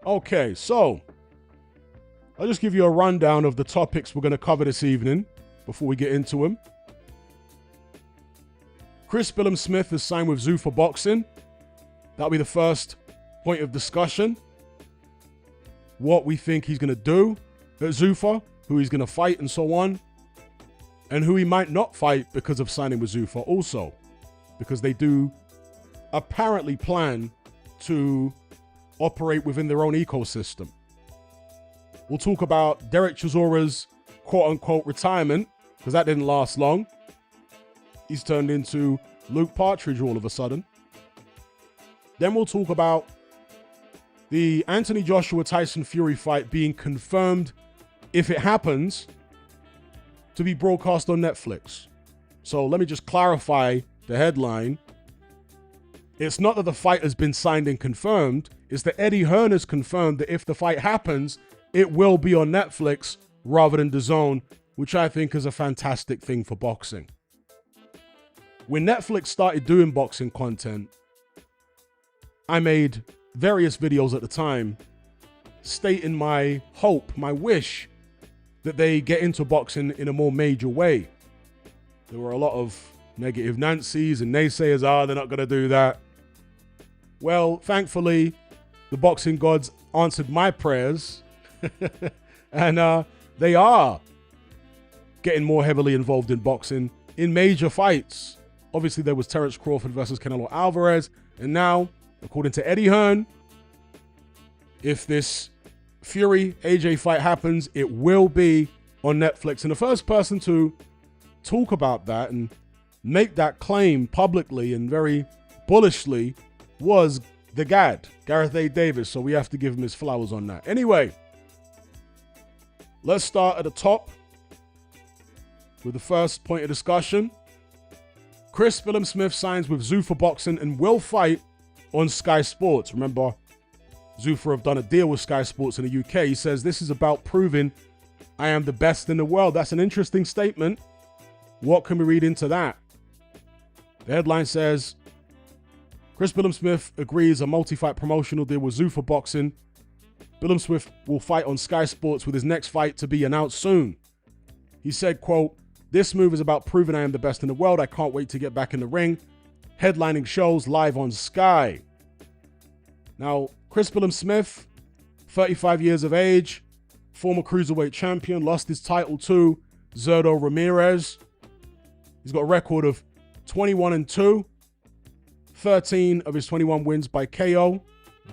Okay, so I'll just give you a rundown of the topics we're going to cover this evening before we get into them. Chris Billam-Smith has signed with Zuffa Boxing. That'll be the first point of discussion. What we think he's going to do at Zuffa, who he's going to fight and so on, and who he might not fight because of signing with Zuffa also, because they do apparently plan to operate within their own ecosystem. We'll talk about Derek Chisora's quote-unquote retirement, because that didn't last long. He's turned into Luke Partridge all of a sudden. Then we'll talk about the Anthony Joshua-Tyson Fury fight being confirmed, if it happens, to be broadcast on Netflix. So let me just clarify the headline. It's not that the fight has been signed and confirmed. It's that Eddie Hearn has confirmed that if the fight happens, it will be on Netflix rather than DAZN, which I think is a fantastic thing for boxing. When Netflix started doing boxing content, I made various videos at the time stating my hope, my wish, that they get into boxing in a more major way. There were a lot of negative Nancy's and naysayers, they're not going to do that. Well, thankfully, the boxing gods answered my prayers and they are getting more heavily involved in boxing in major fights. Obviously, there was Terence Crawford versus Canelo Alvarez. And now, according to Eddie Hearn, if this Fury-AJ fight happens, it will be on Netflix. And the first person to talk about that and make that claim publicly and very bullishly was the GAD, Gareth A. Davis. So we have to give him his flowers on that. Anyway, let's start at the top with the first point of discussion. Chris Billam-Smith signs with Zuffa Boxing and will fight on Sky Sports. Remember, Zuffa have done a deal with Sky Sports in the UK. He says, this is about proving I am the best in the world. That's an interesting statement. What can we read into that? The headline says, Chris Billam-Smith agrees a multi-fight promotional deal with Zuffa Boxing. Billam-Smith will fight on Sky Sports with his next fight to be announced soon. He said, quote, this move is about proving I am the best in the world. I can't wait to get back in the ring. Headlining shows live on Sky. Now, Chris Billam-Smith, 35 years of age, former cruiserweight champion, lost his title to Zurdo Ramirez. He's got a record of 21-2, 13 of his 21 wins by KO,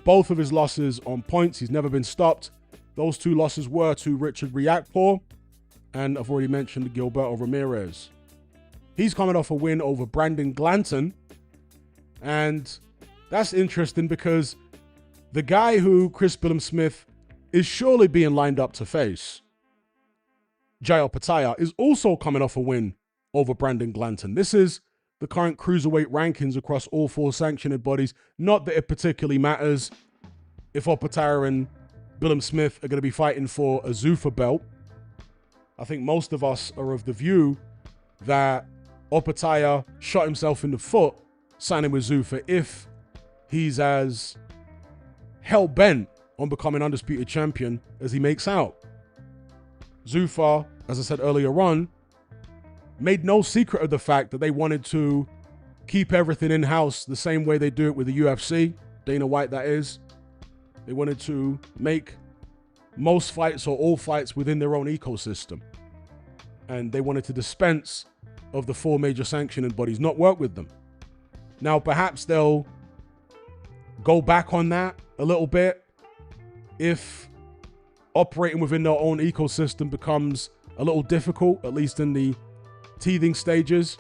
both of his losses on points. He's never been stopped. Those two losses were to Richard Riakporhe, and I've already mentioned Gilberto Ramirez. He's coming off a win over Brandon Glanton, and that's interesting because the guy who Chris Billam-Smith is surely being lined up to face, Jai Opetaia, is also coming off a win over Brandon Glanton. This is the current cruiserweight rankings across all four sanctioned bodies. Not that it particularly matters if Opetaia and Billam-Smith are going to be fighting for a Zuffa belt. I think most of us are of the view that Opetaia shot himself in the foot signing with Zuffa if he's as hell-bent on becoming undisputed champion as he makes out. Zuffa, as I said earlier on, made no secret of the fact that they wanted to keep everything in-house the same way they do it with the UFC, Dana White that is. They wanted to make most fights or all fights within their own ecosystem. And they wanted to dispense of the four major sanctioning bodies, not work with them. Now, perhaps they'll go back on that a little bit if operating within their own ecosystem becomes a little difficult, at least in the teething stages.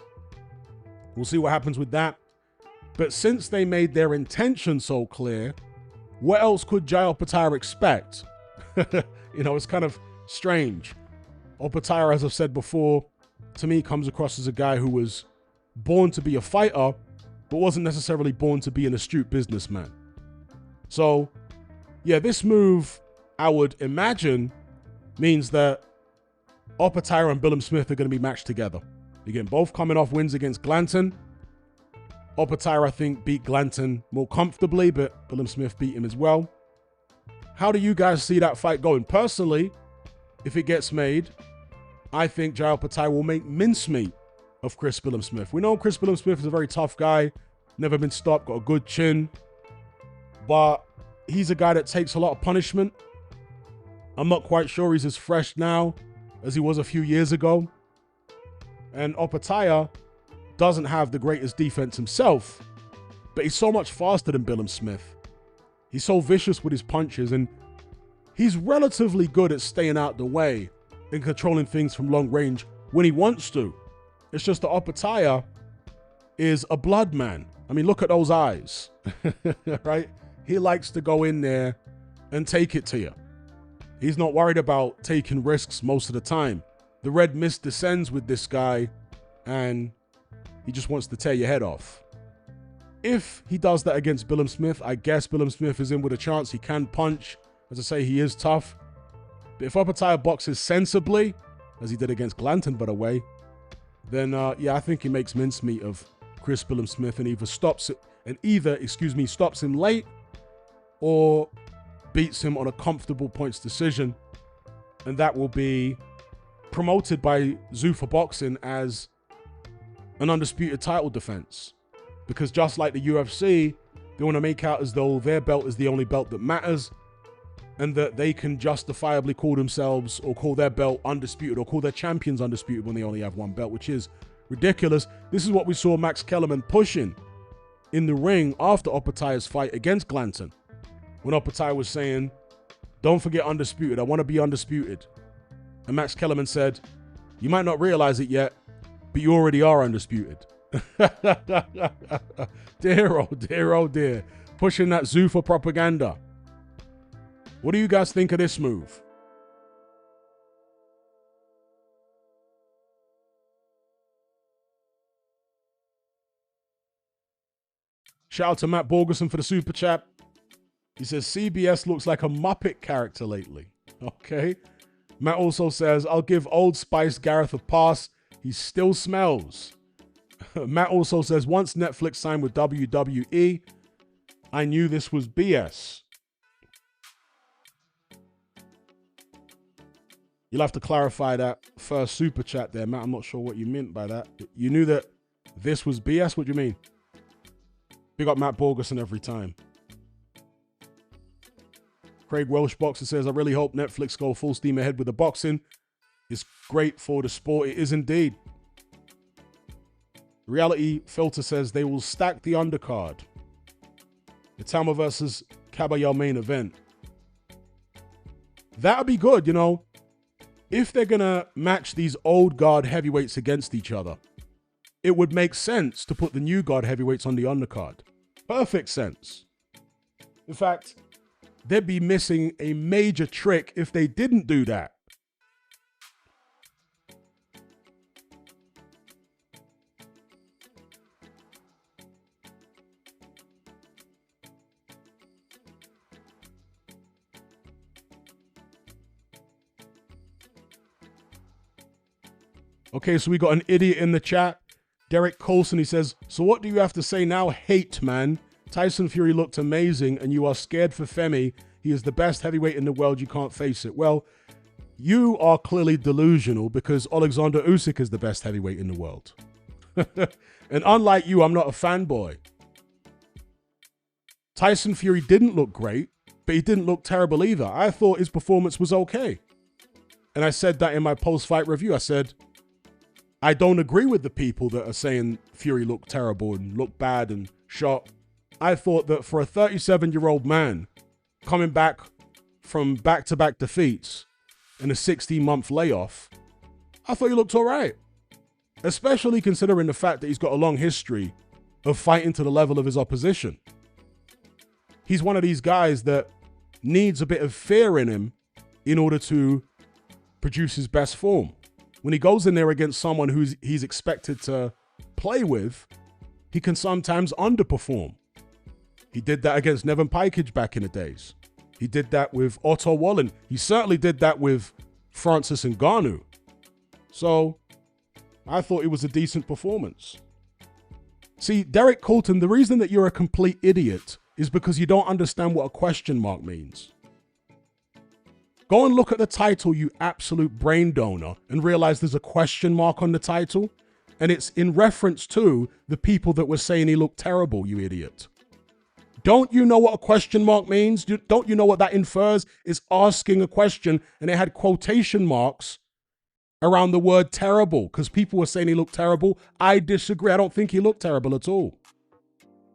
We'll see what happens with that. But since they made their intention so clear, what else could Jai Opetaia expect? It's kind of strange. Opetaia, as I've said before, to me comes across as a guy who was born to be a fighter, but wasn't necessarily born to be an astute businessman. So, yeah, this move, I would imagine, means that Opetaia and Billam-Smith are going to be matched together. Again, both coming off wins against Glanton. Opetaia, I think, beat Glanton more comfortably, but Billam-Smith beat him as well. How do you guys see that fight going? Personally, if it gets made, I think Jai Opetaia will make mincemeat of Chris Billam-Smith. We know Chris Billam-Smith is a very tough guy, never been stopped, got a good chin, but he's a guy that takes a lot of punishment. I'm not quite sure he's as fresh now as he was a few years ago. And Opetaia doesn't have the greatest defense himself, but he's so much faster than Billam-Smith. He's so vicious with his punches, and he's relatively good at staying out the way and controlling things from long range when he wants to. It's just that Opetaia is a blood man. I mean, look at those eyes, right? He likes to go in there and take it to you. He's not worried about taking risks most of the time. The red mist descends with this guy, and he just wants to tear your head off. If he does that against Billam-Smith, I guess Billam-Smith is in with a chance. He can punch. As I say, he is tough. But if Opetaia boxes sensibly, as he did against Glanton, by the way, then yeah, I think he makes mincemeat of Chris Billam-Smith and either stops him late or beats him on a comfortable points decision. And that will be promoted by Zuffa Boxing as an undisputed title defense. Because just like the UFC, they want to make out as though their belt is the only belt that matters, and that they can justifiably call themselves or call their belt undisputed or call their champions undisputed when they only have one belt, which is ridiculous. This is what we saw Max Kellerman pushing in the ring after Opetaia's fight against Glanton. When Opetaia was saying, "Don't forget undisputed, I want to be undisputed." And Max Kellerman said, "You might not realize it yet, but you already are undisputed." Dear, oh dear, oh dear. Pushing that Zuffa propaganda. What do you guys think of this move? Shout out to Matt Borgerson for the super chat. He says, CBS looks like a Muppet character lately. Okay. Matt also says, I'll give Old Spice Gareth a pass. He still smells. Matt also says, once Netflix signed with WWE, I knew this was BS. You'll have to clarify that first super chat there, Matt. I'm not sure what you meant by that. You knew that this was BS? What do you mean? Big up Matt Borgerson every time. Craig Welsh Boxer says, I really hope Netflix go full steam ahead with the boxing. It's great for the sport. It is indeed. Reality Filter says they will stack the undercard. Itama versus Caballero main event. That'd be good, you know. If they're going to match these old guard heavyweights against each other, it would make sense to put the new guard heavyweights on the undercard. Perfect sense. In fact, they'd be missing a major trick if they didn't do that. Okay, so we got an idiot in the chat. Derek Colson, he says, so what do you have to say now, hate man? Tyson Fury looked amazing and you are scared for Femi. He is the best heavyweight in the world. You can't face it. Well, you are clearly delusional because Alexander Usyk is the best heavyweight in the world. And unlike you, I'm not a fanboy. Tyson Fury didn't look great, but he didn't look terrible either. I thought his performance was okay. And I said that in my post-fight review. I said, I don't agree with the people that are saying Fury looked terrible and looked bad and shot. I thought that for a 37-year-old man coming back from back-to-back defeats and a 16-month layoff, I thought he looked all right. Especially considering the fact that he's got a long history of fighting to the level of his opposition. He's one of these guys that needs a bit of fear in him in order to produce his best form. When he goes in there against someone he's expected to play with, he can sometimes underperform. He did that against Nevin Pikage back in the days. He did that with Otto Wallen. He certainly did that with Francis Ngannou. So I thought it was a decent performance. See, Derek Colton, the reason that you're a complete idiot is because you don't understand what a question mark means. Go and look at the title, you absolute brain donor, and realize there's a question mark on the title. And it's in reference to the people that were saying he looked terrible, you idiot. Don't you know what a question mark means? Don't you know what that infers? Is asking a question, and it had quotation marks around the word terrible because people were saying he looked terrible. I disagree. I don't think he looked terrible at all.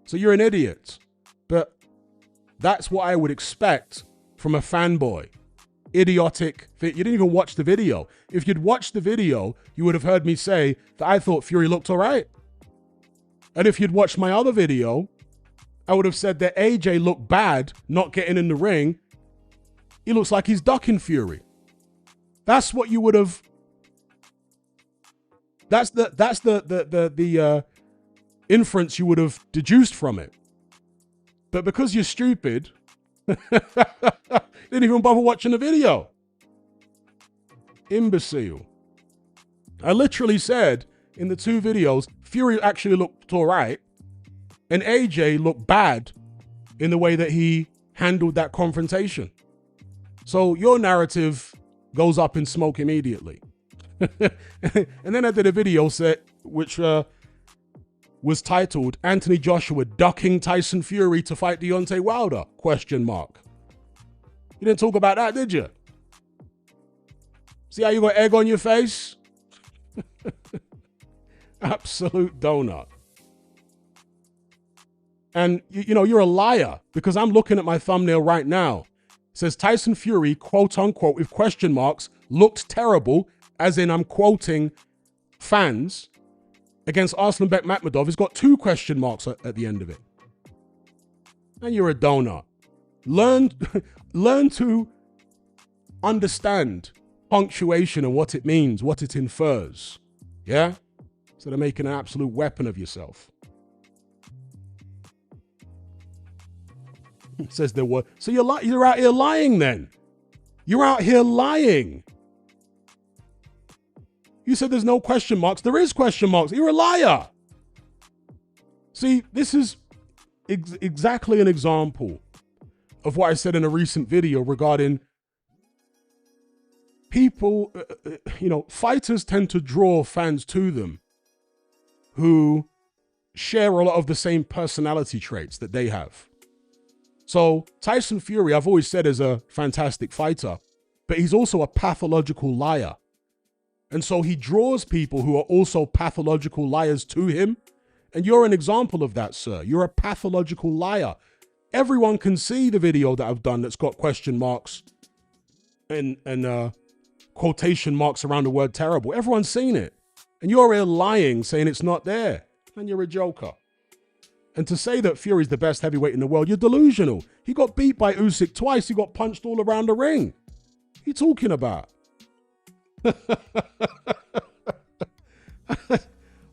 So you're an idiot. But that's what I would expect from a fanboy. Idiotic. You didn't even watch the video. If you'd watched the video, you would have heard me say that I thought Fury looked all right. And if you'd watched my other video, I would have said that AJ looked bad not getting in the ring. He looks like he's ducking Fury. That's what you would have. That's the inference you would have deduced from it. But because you're stupid, didn't even bother watching the video. Imbecile. I literally said in the two videos, Fury actually looked all right, and AJ looked bad in the way that he handled that confrontation. So your narrative goes up in smoke immediately. And then I did a video set which was titled Anthony Joshua ducking Tyson Fury to fight Deontay Wilder? Question mark. You didn't talk about that, did you? See how you got egg on your face? Absolute donut. And, you know, you're a liar because I'm looking at my thumbnail right now. It says Tyson Fury, quote unquote, with question marks, looked terrible, as in I'm quoting fans, against Arslanbek Makhmudov. It's got 2 question marks at the end of it. And you're a donut. Learn to understand punctuation and what it means, what it infers. Yeah? Instead of making an absolute weapon of yourself. It says there were. So you're out here lying then. You're out here lying. You said there's no question marks. There is question marks. You're a liar. See, this is exactly an example of what I said in a recent video regarding people, fighters tend to draw fans to them who share a lot of the same personality traits that they have. So Tyson Fury, I've always said, is a fantastic fighter, but he's also a pathological liar. And so he draws people who are also pathological liars to him. And you're an example of that, sir. You're a pathological liar. Everyone can see the video that I've done that's got question marks and quotation marks around the word terrible. Everyone's seen it. And you're here lying, saying it's not there. And you're a joker. And to say that Fury's the best heavyweight in the world, you're delusional. He got beat by Usyk twice. He got punched all around the ring. What are you talking about?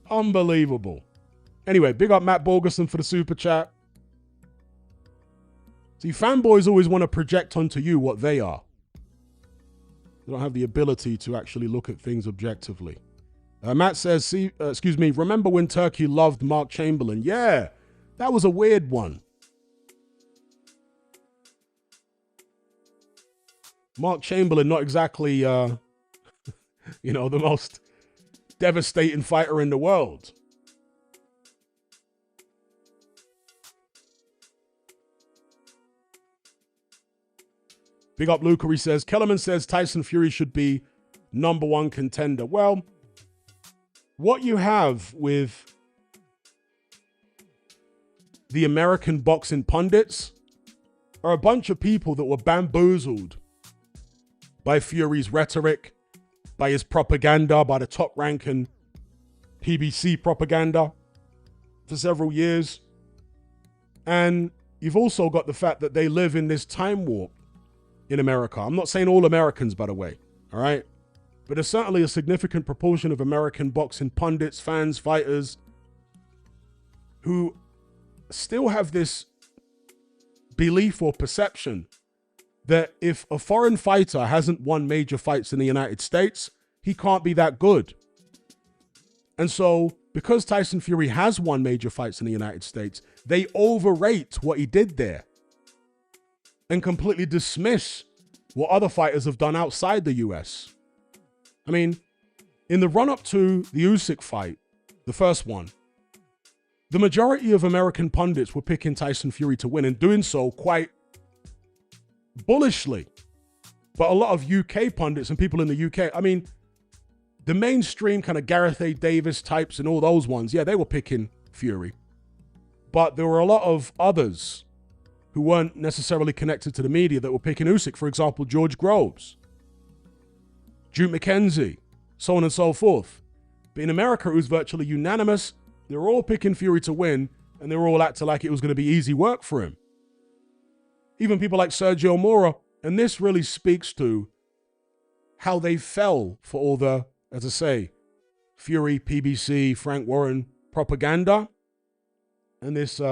Unbelievable. Anyway, big up Matt Borgerson for the super chat. See, fanboys always want to project onto you what they are. They don't have the ability to actually look at things objectively. Matt says, remember when Turkey loved Mark Chamberlain? Yeah, that was a weird one. Mark Chamberlain, not exactly, the most devastating fighter in the world. Big up Luca, he says, Kellerman says Tyson Fury should be #1 contender. Well, what you have with the American boxing pundits are a bunch of people that were bamboozled by Fury's rhetoric, by his propaganda, by the top rank and PBC propaganda for several years. And you've also got the fact that they live in this time warp in America. I'm not saying all Americans, by the way, all right? But there's certainly a significant proportion of American boxing pundits, fans, fighters who still have this belief or perception that if a foreign fighter hasn't won major fights in the United States, he can't be that good. And so, because Tyson Fury has won major fights in the United States, they overrate what he did there and completely dismiss what other fighters have done outside the US. I mean, in the run-up to the Usyk fight, the first one, the majority of American pundits were picking Tyson Fury to win and doing so quite bullishly. But a lot of UK pundits and people in the UK, I mean, the mainstream kind of Gareth A. Davis types and all those ones, yeah, they were picking Fury. But there were a lot of others who weren't necessarily connected to the media that were picking Usyk. For example, George Groves, Duke McKenzie, so on and so forth. But in America, it was virtually unanimous. They were all picking Fury to win, and they were all acting like it was going to be easy work for him. Even people like Sergio Mora, and this really speaks to how they fell for all the, as I say, Fury, PBC, Frank Warren propaganda, and this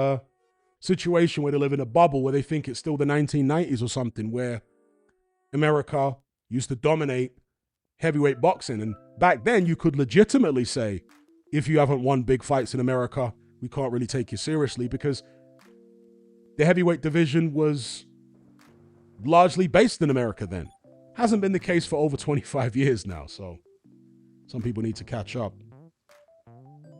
situation where they live in a bubble where they think it's still the 1990s or something, where America used to dominate heavyweight boxing. And back then you could legitimately say, if you haven't won big fights in America, we can't really take you seriously, because the heavyweight division was largely based in America then. Hasn't been the case for over 25 years now, so some people need to catch up.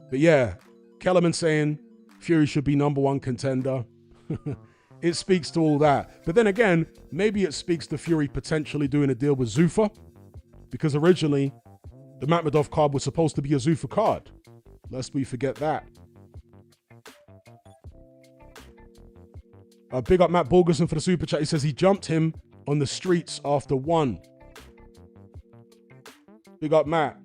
But yeah, Kellerman saying Fury should be #1 contender. It speaks to all that. But then again, maybe it speaks to Fury potentially doing a deal with Zuffa, because originally the Makhmudov card was supposed to be a Zuffa card. Lest we forget that. Big up Matt Borgerson for the super chat. He says he jumped him on the streets after 1. Big up Matt.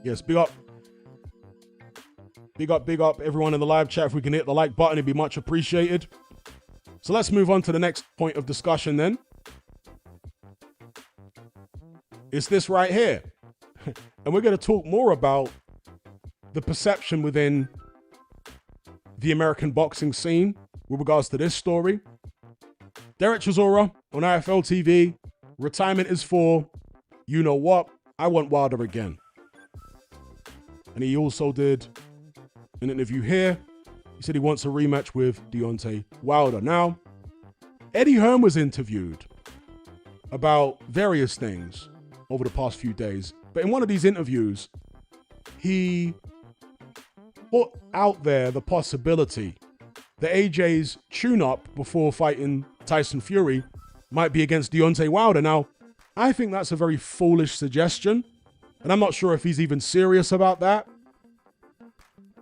Yes, big up. Big up everyone in the live chat. If we can hit the like button, it'd be much appreciated. So let's move on to the next point of discussion then. It's this right here. And we're going to talk more about the perception within the American boxing scene with regards to this story. Derek Chisora on IFL TV. Retirement is for, you know what, I want Wilder again. And he also did an interview here. He said he wants a rematch with Deontay Wilder. Now, Eddie Hearn was interviewed about various things over the past few days. But in one of these interviews, he put out there the possibility that AJ's tune-up before fighting Tyson Fury might be against Deontay Wilder. Now, I think that's a very foolish suggestion, and I'm not sure if he's even serious about that.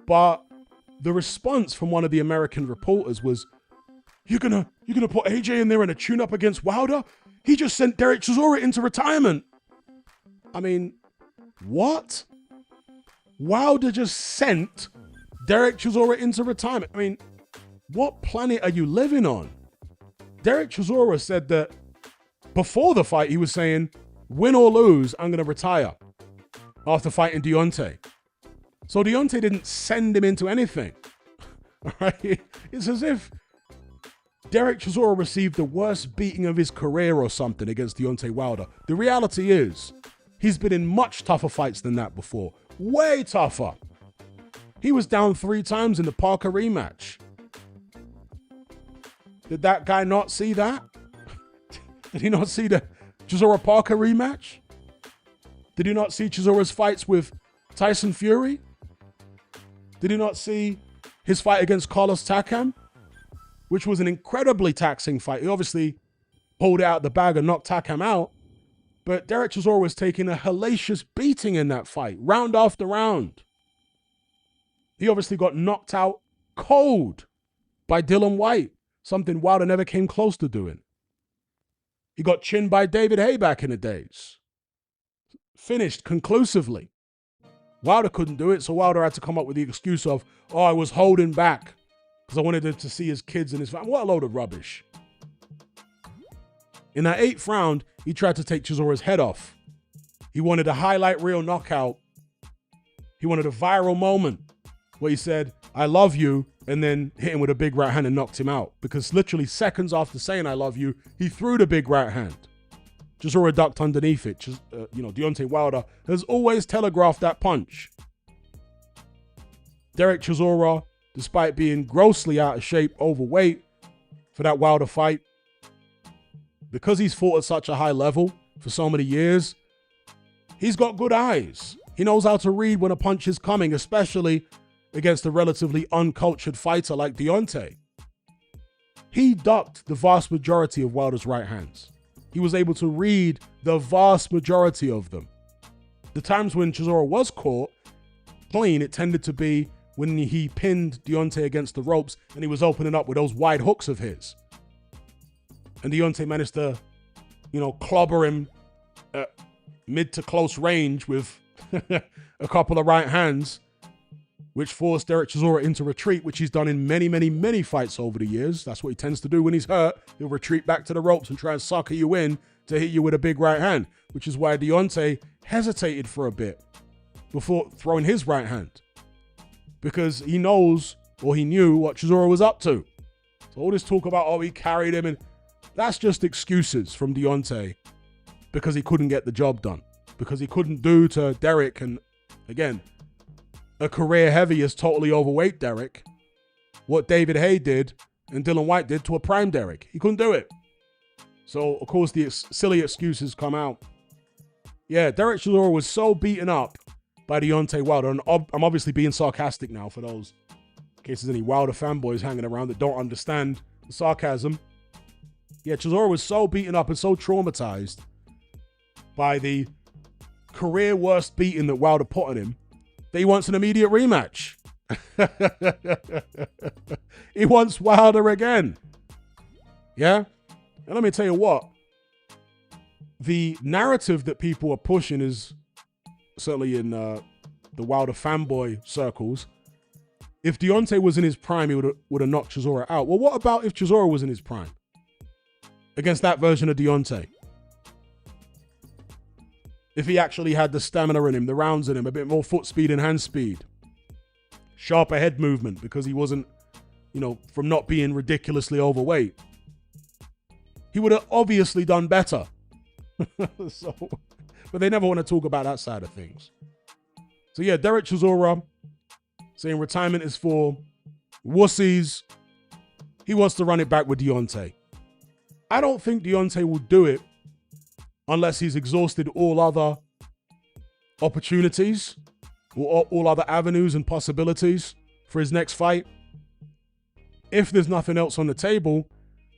But the response from one of the American reporters was, You're gonna put AJ in there in a tune-up against Wilder? He just sent Derek Chisora into retirement. I mean, what? Wilder just sent Derek Chisora into retirement. I mean, what planet are you living on? Derek Chisora said that before the fight, he was saying, win or lose, I'm going to retire after fighting Deontay. So Deontay didn't send him into anything. All right? It's as if Derek Chisora received the worst beating of his career or something against Deontay Wilder. The reality is, he's been in much tougher fights than that before. Way tougher. He was down 3 times in the Parker rematch. Did that guy not see that? Did he not see the Chisora-Parker rematch? Did he not see Chisora's fights with Tyson Fury? Did he not see his fight against Carlos Takam, which was an incredibly taxing fight? He obviously pulled out the bag and knocked Takam out, but Derek Chisora was taking a hellacious beating in that fight, round after round. He obviously got knocked out cold by Dillian Whyte, something Wilder never came close to doing. He got chinned by David Haye back in the days. Finished conclusively. Wilder couldn't do it, so Wilder had to come up with the excuse of, I was holding back because I wanted him to see his kids and his family. What a load of rubbish. In that 8th round, he tried to take Chisora's head off. He wanted a highlight reel knockout. He wanted a viral moment where he said, I love you, and then hit him with a big right hand and knocked him out. Because literally seconds after saying I love you, he threw the big right hand. Chisora ducked underneath it. Deontay Wilder has always telegraphed that punch. Derek Chisora, despite being grossly out of shape, overweight for that Wilder fight, because he's fought at such a high level for so many years, he's got good eyes. He knows how to read when a punch is coming, especially against a relatively uncultured fighter like Deontay. He ducked the vast majority of Wilder's right hands. He was able to read the vast majority of them. The times when Chisora was caught clean, it tended to be when he pinned Deontay against the ropes and he was opening up with those wide hooks of his. And Deontay managed to, clobber him at mid to close range with a couple of right hands, which forced Derek Chisora into retreat, which he's done in many, many, many fights over the years. That's what he tends to do when he's hurt. He'll retreat back to the ropes and try and sucker you in to hit you with a big right hand, which is why Deontay hesitated for a bit before throwing his right hand, because he knows, or he knew, what Chisora was up to. So all this talk about, he carried him, and that's just excuses from Deontay because he couldn't get the job done, because he couldn't do to Derek, and again, a career heaviest, totally overweight Derek, what David Haye did and Dylan White did to a prime Derek. He couldn't do it. So, of course, the silly excuses come out. Yeah, Derek Chisora was so beaten up by Deontay Wilder, and I'm obviously being sarcastic now for those, in case there's any Wilder fanboys hanging around that don't understand the sarcasm. Yeah, Chisora was so beaten up and so traumatized by the career worst beating that Wilder put on him that he wants an immediate rematch. He wants Wilder again. Yeah? And let me tell you what, the narrative that people are pushing is, certainly in the Wilder fanboy circles, if Deontay was in his prime, he would have knocked Chisora out. Well, what about if Chisora was in his prime against that version of Deontay? If he actually had the stamina in him, the rounds in him, a bit more foot speed and hand speed, sharper head movement because he wasn't, from not being ridiculously overweight, he would have obviously done better. But they never want to talk about that side of things. So yeah, Derek Chisora saying retirement is for wussies. He wants to run it back with Deontay. I don't think Deontay will do it unless he's exhausted all other opportunities or all other avenues and possibilities for his next fight. If there's nothing else on the table,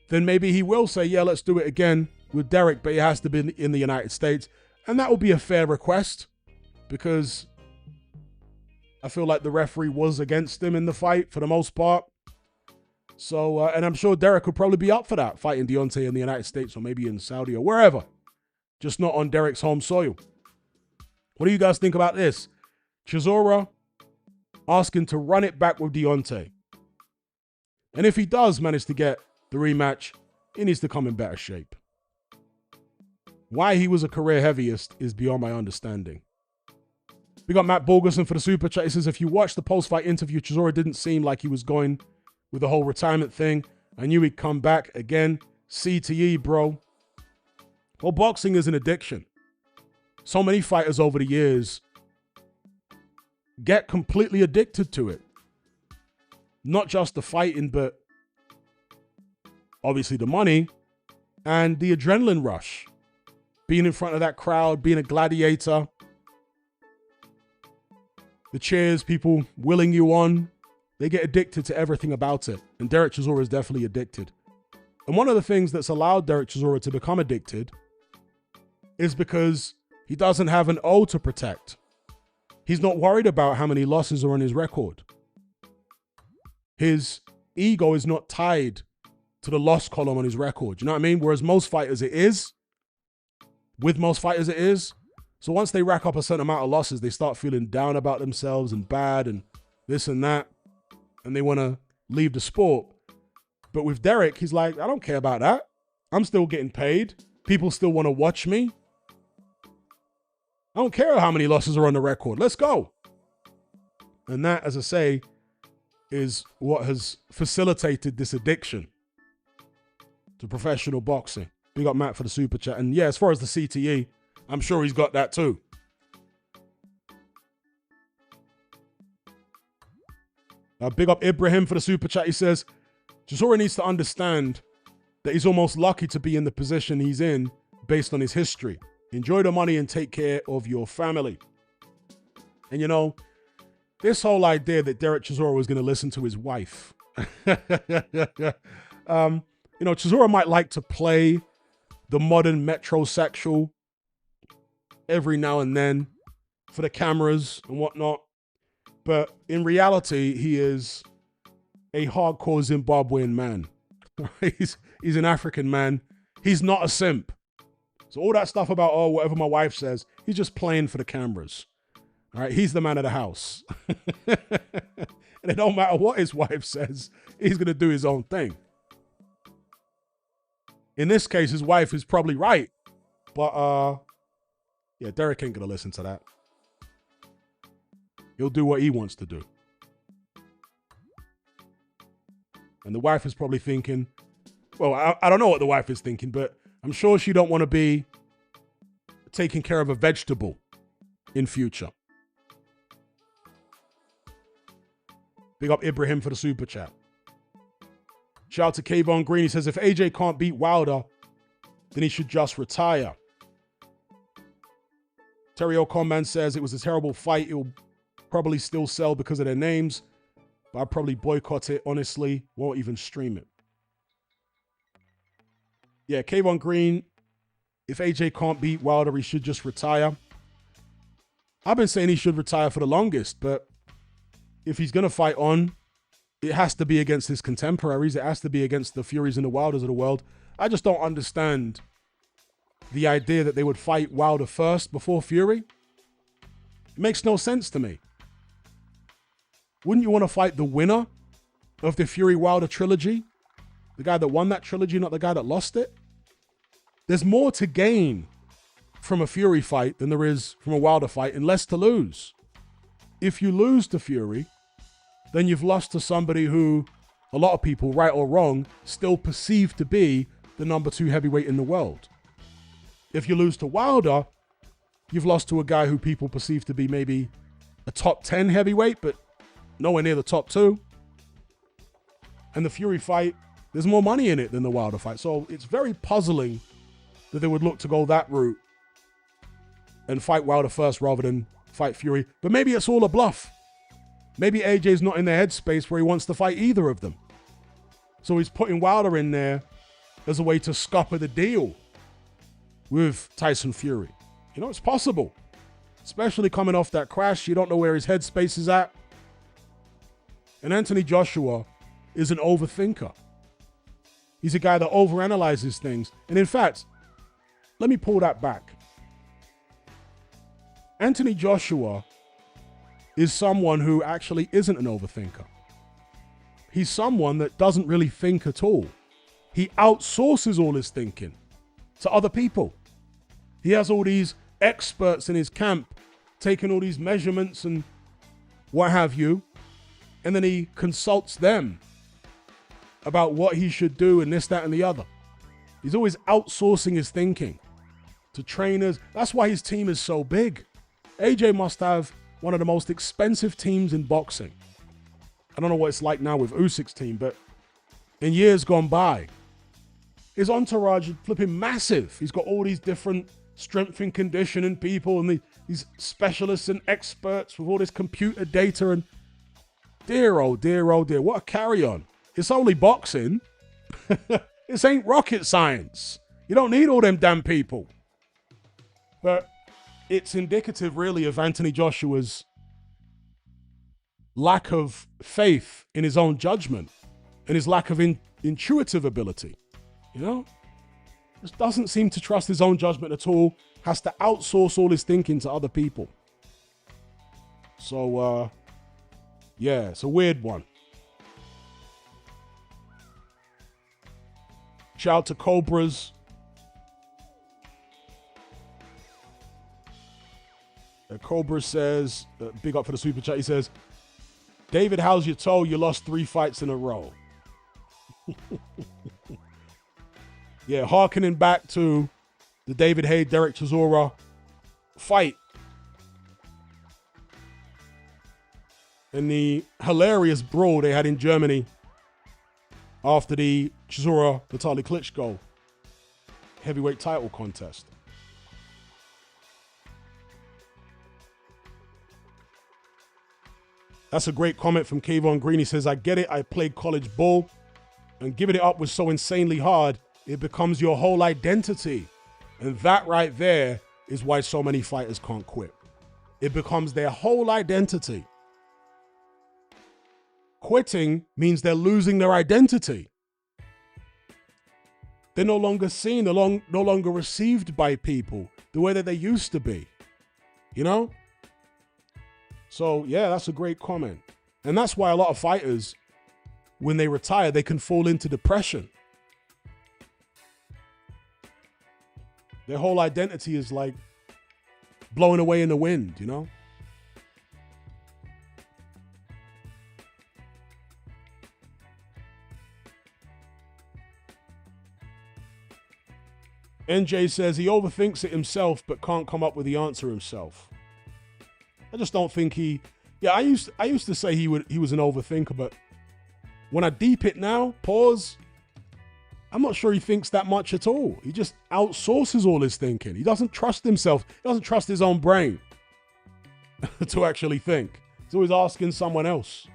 then maybe he will say, yeah, let's do it again with Derek, but it has to be in the United States. And that will be a fair request because I feel like the referee was against him in the fight for the most part. So, and I'm sure Derek would probably be up for that, fighting Deontay in the United States or maybe in Saudi or wherever. Just not on Derek's home soil. What do you guys think about this? Chisora asking to run it back with Deontay. And if he does manage to get the rematch, he needs to come in better shape. Why he was a career heaviest is beyond my understanding. We got Matt Borgerson for the super chat. He says, if you watch the post-fight interview, Chisora didn't seem like he was going with the whole retirement thing. I knew he'd come back again. CTE, bro. Well, boxing is an addiction. So many fighters over the years get completely addicted to it. Not just the fighting, but obviously the money and the adrenaline rush. Being in front of that crowd, being a gladiator. The cheers, people willing you on. They get addicted to everything about it. And Derek Chisora is definitely addicted. And one of the things that's allowed Derek Chisora to become addicted is because he doesn't have an O to protect. He's not worried about how many losses are on his record. His ego is not tied to the loss column on his record. You know what I mean? Whereas most fighters it is. With most fighters it is. So once they rack up a certain amount of losses, they start feeling down about themselves and bad and this and that. And they want to leave the sport. But with Derek, he's like, I don't care about that. I'm still getting paid. People still want to watch me. I don't care how many losses are on the record. Let's go. And that, as I say, is what has facilitated this addiction to professional boxing. Big up Matt for the super chat. And yeah, as far as the CTE, I'm sure he's got that too. Big up Ibrahim for the super chat. He says, Chisora needs to understand that he's almost lucky to be in the position he's in based on his history. Enjoy the money and take care of your family. And you know, this whole idea that Derek Chisora was going to listen to his wife. You know, Chisora might like to play the modern metrosexual every now and then for the cameras and whatnot. But in reality, he is a hardcore Zimbabwean man. He's an African man. He's not a simp. So all that stuff about, oh, whatever my wife says, he's just playing for the cameras. All right, he's the man of the house. And it don't matter what his wife says, he's going to do his own thing. In this case, his wife is probably right. But, yeah, Derek ain't going to listen to that. He'll do what he wants to do. And the wife is probably thinking, well, I don't know what the wife is thinking, but I'm sure she don't want to be taking care of a vegetable in future. Big up Ibrahim for the super chat. Shout out to Kayvon Green. He says, if AJ can't beat Wilder, then he should just retire. Terry O'Conman says, it was a terrible fight. It will probably still sell because of their names, but I'd probably boycott it, honestly. Won't even stream it. Yeah, Kayvon Green, if AJ can't beat Wilder, he should just retire. I've been saying he should retire for the longest, but if he's going to fight on, it has to be against his contemporaries. It has to be against the Furies and the Wilders of the world. I just don't understand the idea that they would fight Wilder first before Fury. It makes no sense to me. Wouldn't you want to fight the winner of the Fury-Wilder trilogy? The guy that won that trilogy, not the guy that lost it? There's more to gain from a Fury fight than there is from a Wilder fight, and less to lose. If you lose to Fury, then you've lost to somebody who a lot of people, right or wrong, still perceive to be the number 2 heavyweight in the world. If you lose to Wilder, you've lost to a guy who people perceive to be maybe a top 10 heavyweight, but nowhere near the top 2. And the Fury fight, there's more money in it than the Wilder fight. So it's very puzzling that they would look to go that route and fight Wilder first rather than fight Fury. But maybe it's all a bluff. Maybe AJ's not in the headspace where he wants to fight either of them. So he's putting Wilder in there as a way to scupper the deal with Tyson Fury. You know, it's possible. Especially coming off that crash. You don't know where his headspace is at. And Anthony Joshua is an overthinker. He's a guy that overanalyzes things. And in fact, let me pull that back. Anthony Joshua is someone who actually isn't an overthinker. He's someone that doesn't really think at all. He outsources all his thinking to other people. He has all these experts in his camp taking all these measurements and what have you, and then he consults them about what he should do and this, that, and the other. He's always outsourcing his thinking to trainers. That's why his team is so big. AJ must have one of the most expensive teams in boxing. I don't know what it's like now with Usyk's team, but in years gone by, his entourage is flipping massive. He's got all these different strength and conditioning people and these specialists and experts with all this computer data. And dear, oh dear, oh dear, what a carry-on. It's only boxing. This ain't rocket science. You don't need all them damn people. But it's indicative, really, of Anthony Joshua's lack of faith in his own judgment and his lack of intuitive ability. You know? Just doesn't seem to trust his own judgment at all. Has to outsource all his thinking to other people. So, yeah, it's a weird one. Shout out to Cobras. Cobra says, big up for the super chat. He says, David, how's your toe? You lost 3 fights in a row. Yeah, hearkening back to the David Haye, Derek Chisora fight. And the hilarious brawl they had in Germany after the Chisora Vitaly Klitschko heavyweight title contest. That's a great comment from Kayvon Green. He says, I get it. I played college ball, and giving it up was so insanely hard. It becomes your whole identity. And that right there is why so many fighters can't quit. It becomes their whole identity. Quitting means they're losing their identity. They're no longer seen, no longer received by people the way that they used to be. You know? So, yeah, that's a great comment. And that's why a lot of fighters, when they retire, they can fall into depression. Their whole identity is like blowing away in the wind, you know? NJ says he overthinks it himself but can't come up with the answer himself. I just don't think he... Yeah, I used to say he was an overthinker, but when I deep it now, pause, I'm not sure he thinks that much at all. He just outsources all his thinking. He doesn't trust himself. He doesn't trust his own brain to actually think. He's always asking someone else.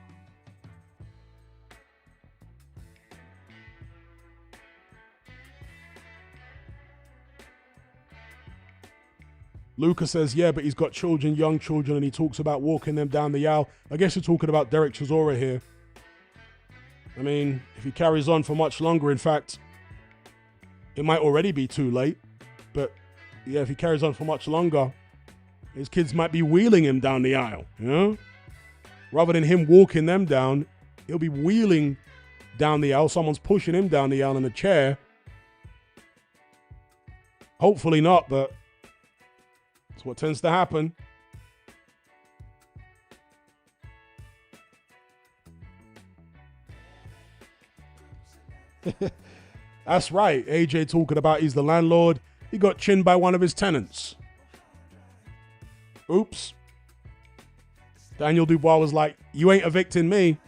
Luca says, yeah, but he's got children, young children, and he talks about walking them down the aisle. I guess you're talking about Derek Chisora here. I mean, if he carries on for much longer, in fact, it might already be too late. But yeah, if he carries on for much longer, his kids might be wheeling him down the aisle, you know? Rather than him walking them down, he'll be wheeling down the aisle. Someone's pushing him down the aisle in a chair. Hopefully not, but it's what tends to happen. That's right. AJ talking about he's the landlord. He got chinned by one of his tenants. Oops. Daniel Dubois was like, you ain't evicting me.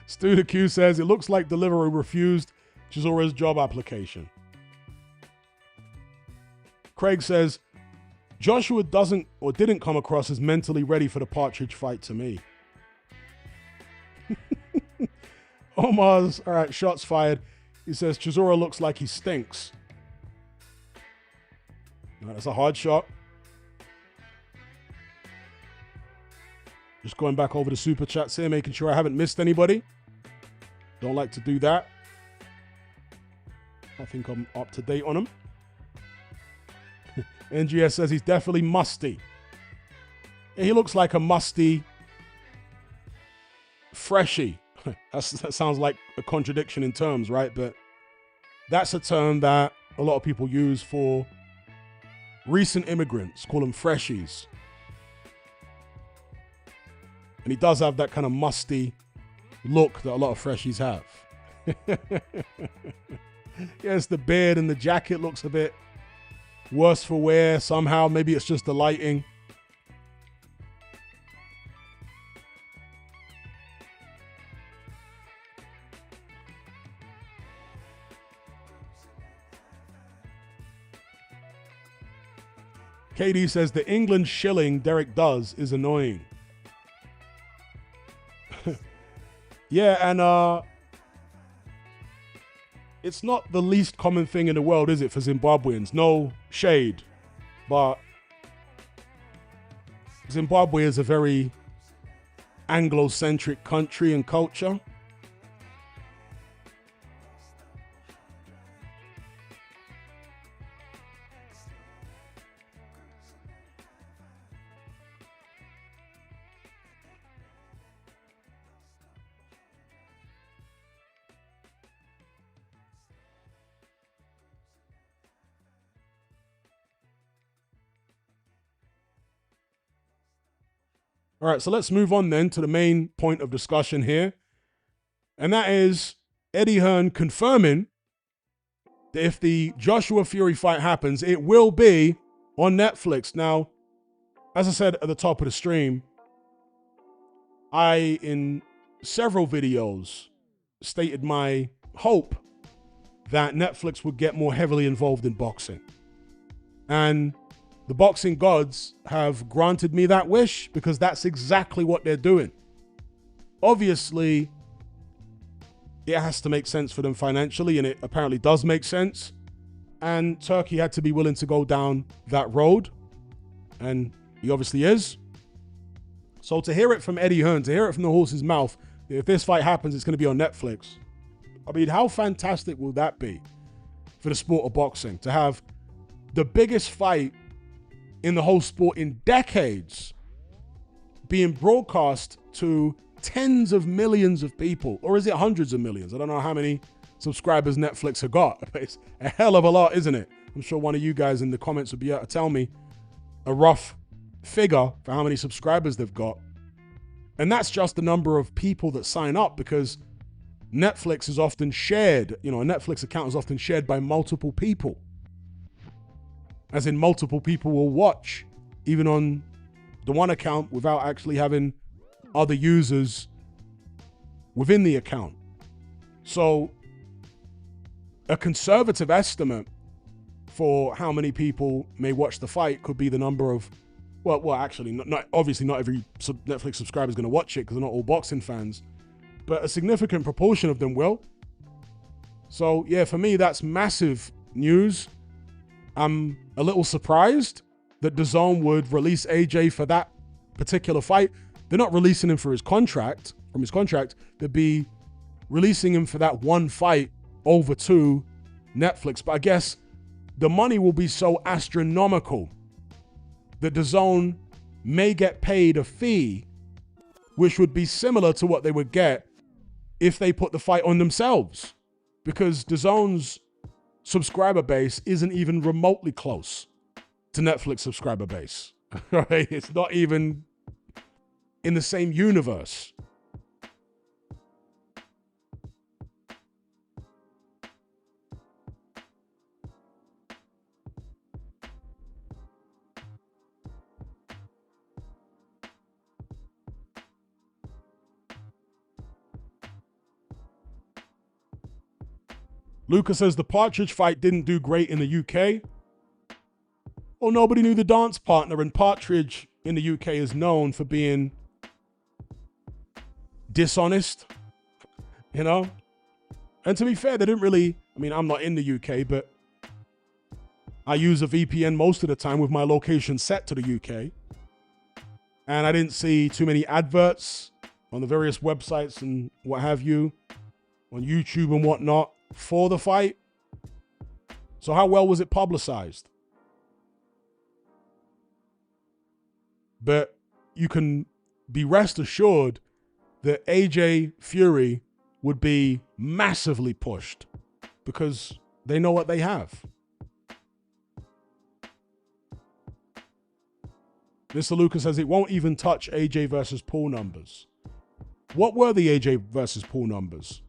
Stu the Q says, it looks like Deliveroo refused Chisora's job application. Craig says, Joshua didn't come across as mentally ready for the Partridge fight to me. Omar's, all right, shots fired. He says, Chisora looks like he stinks. All right, that's a hard shot. Just going back over the super chats here, making sure I haven't missed anybody. Don't like to do that. I think I'm up to date on them. NGS says he's definitely musty. Yeah, he looks like a musty freshie. That sounds like a contradiction in terms, right? But that's a term that a lot of people use for recent immigrants, call them freshies. And he does have that kind of musty look that a lot of freshies have. Yes, the beard and the jacket looks a bit worse for wear somehow. Maybe it's just the lighting. KD says the England shilling Derek does is annoying. Yeah, and it's not the least common thing in the world, is it, for Zimbabweans? No shade, but Zimbabwe is a very Anglo-centric country and culture. All right, so let's move on then to the main point of discussion here. And that is Eddie Hearn confirming that if the Joshua Fury fight happens, it will be on Netflix. Now, as I said at the top of the stream, I, in several videos, stated my hope that Netflix would get more heavily involved in boxing. And the boxing gods have granted me that wish because that's exactly what they're doing. Obviously, it has to make sense for them financially, and it apparently does make sense. And Turkey had to be willing to go down that road, and he obviously is. So to hear it from Eddie Hearn, to hear it from the horse's mouth, if this fight happens, it's going to be on Netflix. I mean, how fantastic will that be for the sport of boxing? To have the biggest fight in the whole sport in decades being broadcast to tens of millions of people, or is it hundreds of millions? I don't know how many subscribers Netflix have got. It's a hell of a lot, isn't it? I'm sure one of you guys in the comments would be able to tell me a rough figure for how many subscribers they've got. And that's just the number of people that sign up, because Netflix is often shared, a Netflix account is often shared by multiple people. As in, multiple people will watch, even on the one account, without actually having other users within the account. So a conservative estimate for how many people may watch the fight could be the number of, actually, obviously not every Netflix subscriber is going to watch it because they're not all boxing fans, but a significant proportion of them will. So yeah, for me, that's massive news. I'm a little surprised that DAZN would release AJ for that particular fight. They're not releasing him for his contract, they'd be releasing him for that one fight over to Netflix. But I guess the money will be so astronomical that DAZN may get paid a fee, which would be similar to what they would get if they put the fight on themselves, because DAZN's subscriber base isn't even remotely close to Netflix subscriber base. Right? It's not even in the same universe. Lucas says the Partridge fight didn't do great in the UK. Well, nobody knew the dance partner, and Partridge in the UK is known for being dishonest, And to be fair, they didn't really, I'm not in the UK, but I use a VPN most of the time with my location set to the UK. And I didn't see too many adverts on the various websites and what have you, on YouTube and whatnot, for the fight. So how well was it publicized? But you can be rest assured that AJ Fury would be massively pushed because they know what they have. Mr. Lucas says it won't even touch AJ versus Paul numbers. What were the AJ versus Paul numbers?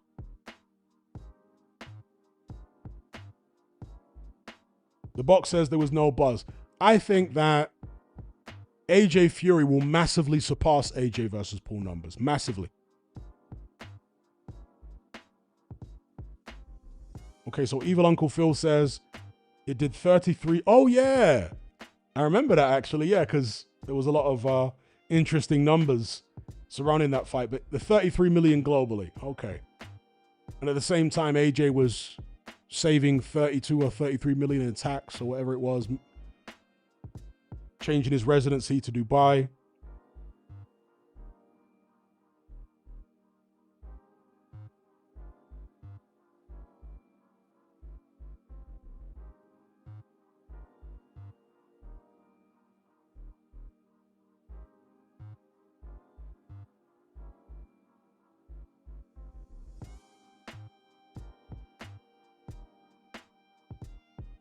The box says there was no buzz. I think that AJ Fury will massively surpass AJ versus Paul numbers. Massively. Okay, so Evil Uncle Phil says it did 33. Oh, yeah. I remember that, actually. Yeah, because there was a lot of interesting numbers surrounding that fight. But the 33 million globally. Okay. And at the same time, AJ was saving 32 or 33 million in tax or whatever it was, changing his residency to Dubai.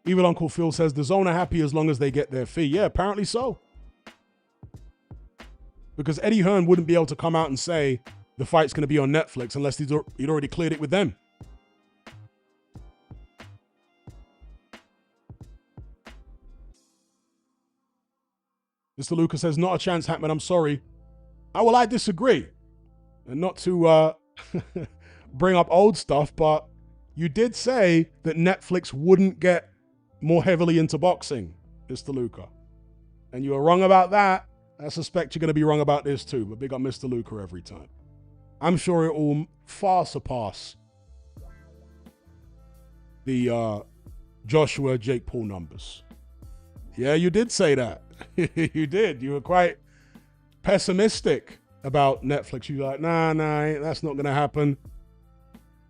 Evil Uncle Phil says the DAZN are happy as long as they get their fee. Yeah, apparently so. Because Eddie Hearn wouldn't be able to come out and say the fight's going to be on Netflix unless he'd already cleared it with them. Mr. Lucas says, not a chance, Hatman, I'm sorry. Oh, well, I disagree. And not to bring up old stuff, but you did say that Netflix wouldn't get more heavily into boxing, Mr. Luca. And you were wrong about that. I suspect you're going to be wrong about this too, but big up Mr. Luca every time. I'm sure it will far surpass the Joshua Jake Paul numbers. Yeah, you did say that. You did. You were quite pessimistic about Netflix. You were like, nah, that's not going to happen.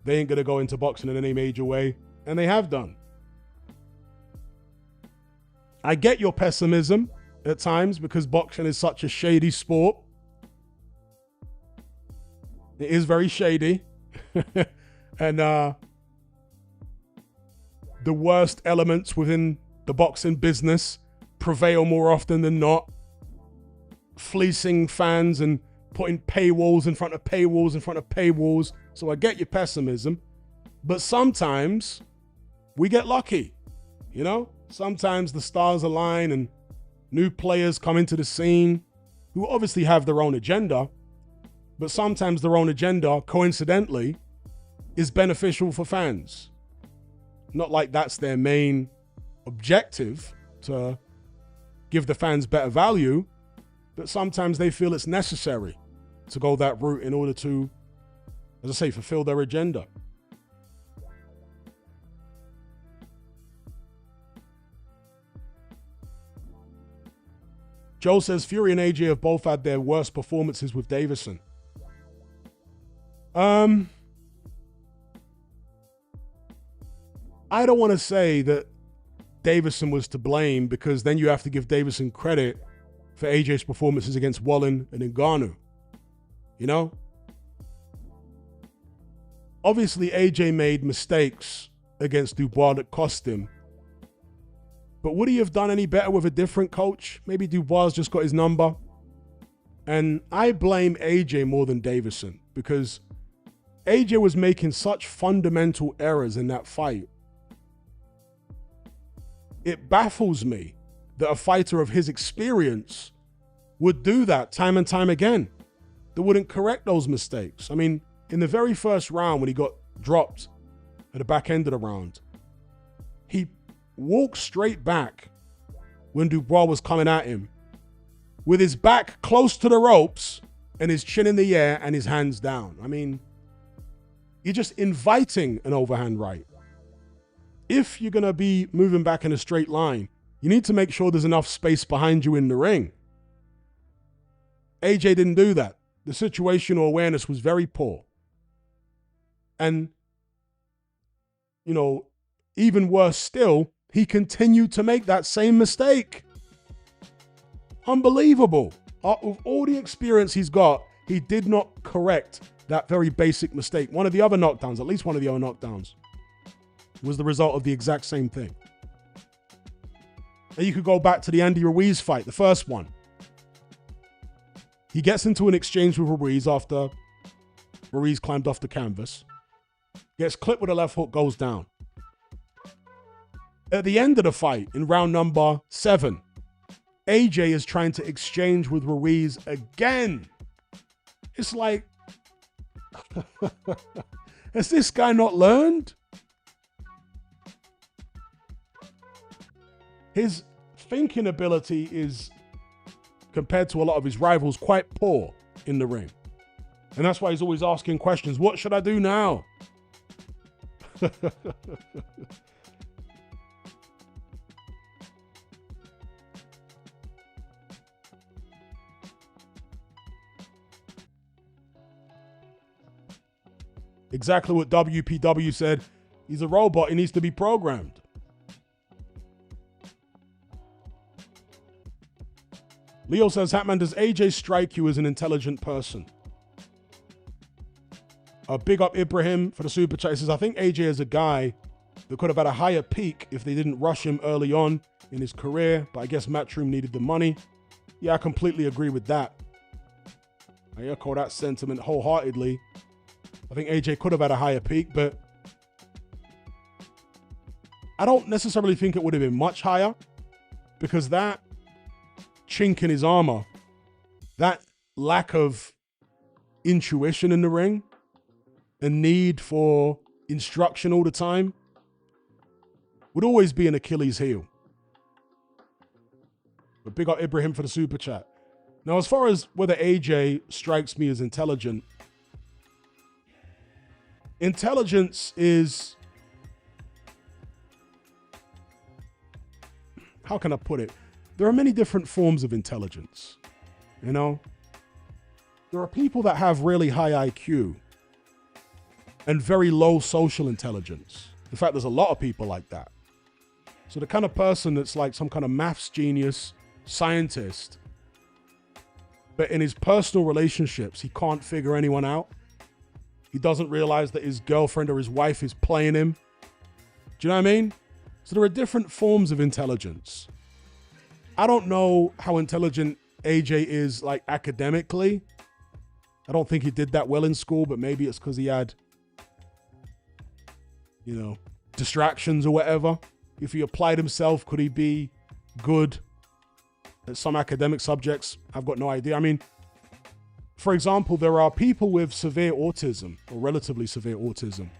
They ain't going to go into boxing in any major way. And they have done. I get your pessimism at times because boxing is such a shady sport. It is very shady. And the worst elements within the boxing business prevail more often than not. Fleecing fans and putting paywalls in front of paywalls in front of paywalls. So I get your pessimism. But sometimes we get lucky, you know? Sometimes the stars align and new players come into the scene who obviously have their own agenda, but sometimes their own agenda, coincidentally, is beneficial for fans. Not like that's their main objective, to give the fans better value, but sometimes they feel it's necessary to go that route in order to, as I say, fulfill their agenda. Joe says Fury and AJ have both had their worst performances with Davison. I don't want to say that Davison was to blame, because then you have to give Davison credit for AJ's performances against Wallen and Ngannou. You know? Obviously, AJ made mistakes against Dubois that cost him. But would he have done any better with a different coach? Maybe Dubois just got his number. And I blame AJ more than Davison, because AJ was making such fundamental errors in that fight. It baffles me that a fighter of his experience would do that time and time again, that wouldn't correct those mistakes. I mean, in the very first round, when he got dropped at the back end of the round, he walked straight back when Dubois was coming at him, with his back close to the ropes and his chin in the air and his hands down. I mean, you're just inviting an overhand right. If you're going to be moving back in a straight line, you need to make sure there's enough space behind you in the ring. AJ didn't do that. The situational awareness was very poor. And, you know, even worse still, he continued to make that same mistake. Unbelievable. With all the experience he's got, he did not correct that very basic mistake. One of the other knockdowns, at least one of the other knockdowns, was the result of the exact same thing. And you could go back to the Andy Ruiz fight, the first one. He gets into an exchange with Ruiz after Ruiz climbed off the canvas. Gets clipped with a left hook, goes down. At the end of the fight, in round number 7, AJ is trying to exchange with Ruiz again. It's like, has this guy not learned? His thinking ability is, compared to a lot of his rivals, quite poor in the ring. And that's why he's always asking questions. What should I do now? Exactly what WPW said. He's a robot. He needs to be programmed. Leo says, Hatman, does AJ strike you as an intelligent person? Big up Ibrahim for the super chat. He says, I think AJ is a guy that could have had a higher peak if they didn't rush him early on in his career, but I guess Matchroom needed the money. Yeah, I completely agree with that. I echo that sentiment wholeheartedly. I think AJ could have had a higher peak, but I don't necessarily think it would have been much higher, because that chink in his armor, that lack of intuition in the ring, a need for instruction all the time, would always be an Achilles heel. But big up Ibrahim for the super chat. Now, as far as whether AJ strikes me as intelligent, intelligence is, how can I put it? There are many different forms of intelligence, you know? There are people that have really high IQ and very low social intelligence. In fact, there's a lot of people like that. So the kind of person that's like some kind of maths genius, scientist, but in his personal relationships, he can't figure anyone out. He doesn't realize that his girlfriend or his wife is playing him. Do you know what I mean? So there are different forms of intelligence. I don't know how intelligent AJ is, like, academically. I don't think he did that well in school, but maybe it's because he had, you know, distractions or whatever. If he applied himself, could he be good at some academic subjects? I've got no idea. I mean, for example, there are people with severe autism, or relatively severe autism,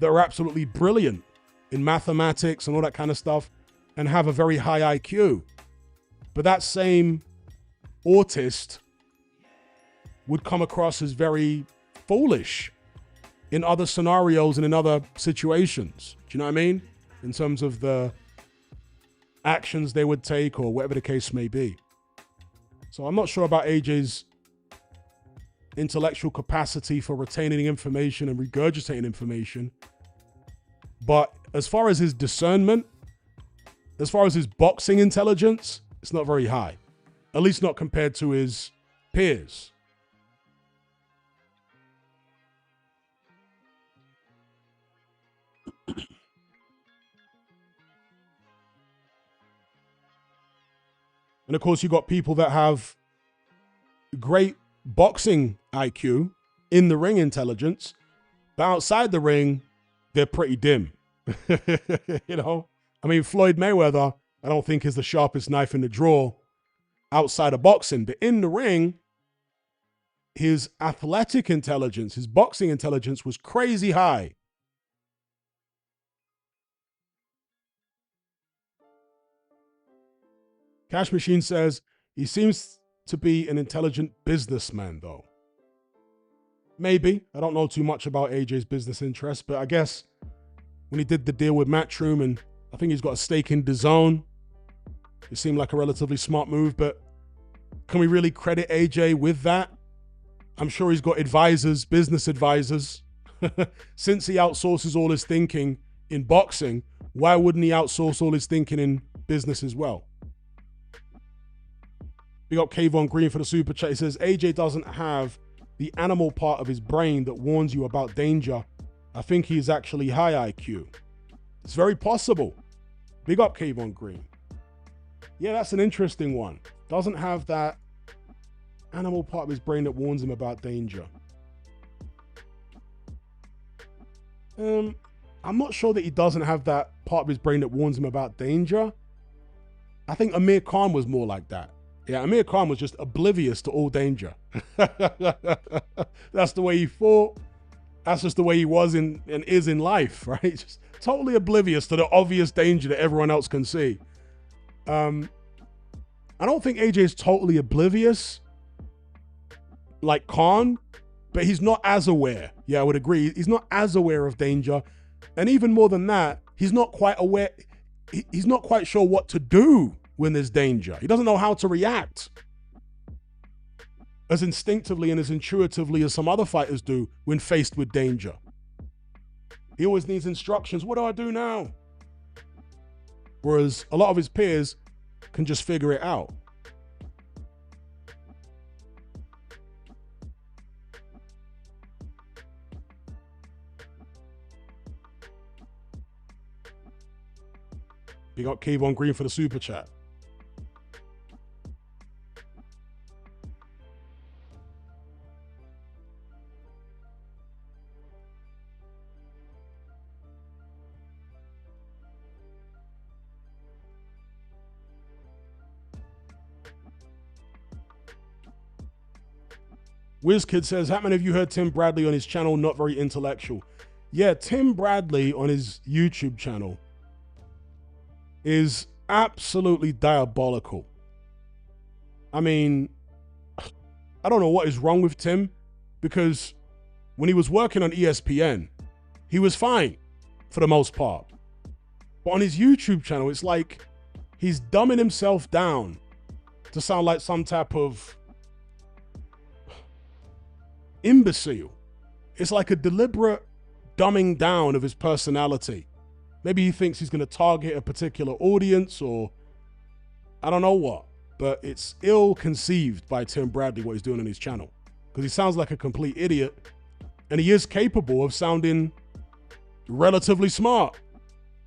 that are absolutely brilliant in mathematics and all that kind of stuff and have a very high IQ. But that same autist would come across as very foolish in other scenarios and in other situations. Do you know what I mean? In terms of the actions they would take or whatever the case may be. So I'm not sure about AJ's intellectual capacity for retaining information and regurgitating information. But as far as his discernment, as far as his boxing intelligence, it's not very high. At least not compared to his peers. And of course, you got people that have great boxing IQ, in the ring intelligence, but outside the ring, they're pretty dim. You know? I mean, Floyd Mayweather, I don't think is the sharpest knife in the drawer outside of boxing, but in the ring, his athletic intelligence, his boxing intelligence was crazy high. Cash Machine says, he seems to be an intelligent businessman, though. Maybe. I don't know too much about AJ's business interests, but I guess when he did the deal with Matchroom, and I think he's got a stake in DAZN, it seemed like a relatively smart move, but can we really credit AJ with that? I'm sure he's got advisors, business advisors. Since he outsources all his thinking in boxing, why wouldn't he outsource all his thinking in business as well? Big up Kayvon Green for the super chat. He says, AJ doesn't have the animal part of his brain that warns you about danger. I think he's actually high IQ. It's very possible. Big up Kayvon Green. Yeah, that's an interesting one. Doesn't have that animal part of his brain that warns him about danger. I'm not sure that he doesn't have that part of his brain that warns him about danger. I think Amir Khan was more like that. Yeah, Amir Khan was just oblivious to all danger. That's the way he fought. That's just the way he was and is in life, right? Just totally oblivious to the obvious danger that everyone else can see. I don't think AJ is totally oblivious like Khan, but he's not as aware. Yeah, I would agree. He's not as aware of danger. And even more than that, he's not quite aware. He's not quite sure what to do when there's danger. He doesn't know how to react as instinctively and as intuitively as some other fighters do when faced with danger. He always needs instructions. What do I do now? Whereas a lot of his peers can just figure it out. Big up Kayvon Green for the super chat. WizKid says, how many of you heard Tim Bradley on his channel? Not very intellectual. Yeah, Tim Bradley on his YouTube channel is absolutely diabolical. I mean, I don't know what is wrong with Tim, because when he was working on ESPN, he was fine for the most part. But on his YouTube channel, it's like he's dumbing himself down to sound like some type of imbecile. It's like a deliberate dumbing down of his personality. Maybe he thinks he's going to target a particular audience, or I don't know what. But it's ill-conceived by Tim Bradley what he's doing on his channel, because he sounds like a complete idiot, and he is capable of sounding relatively smart.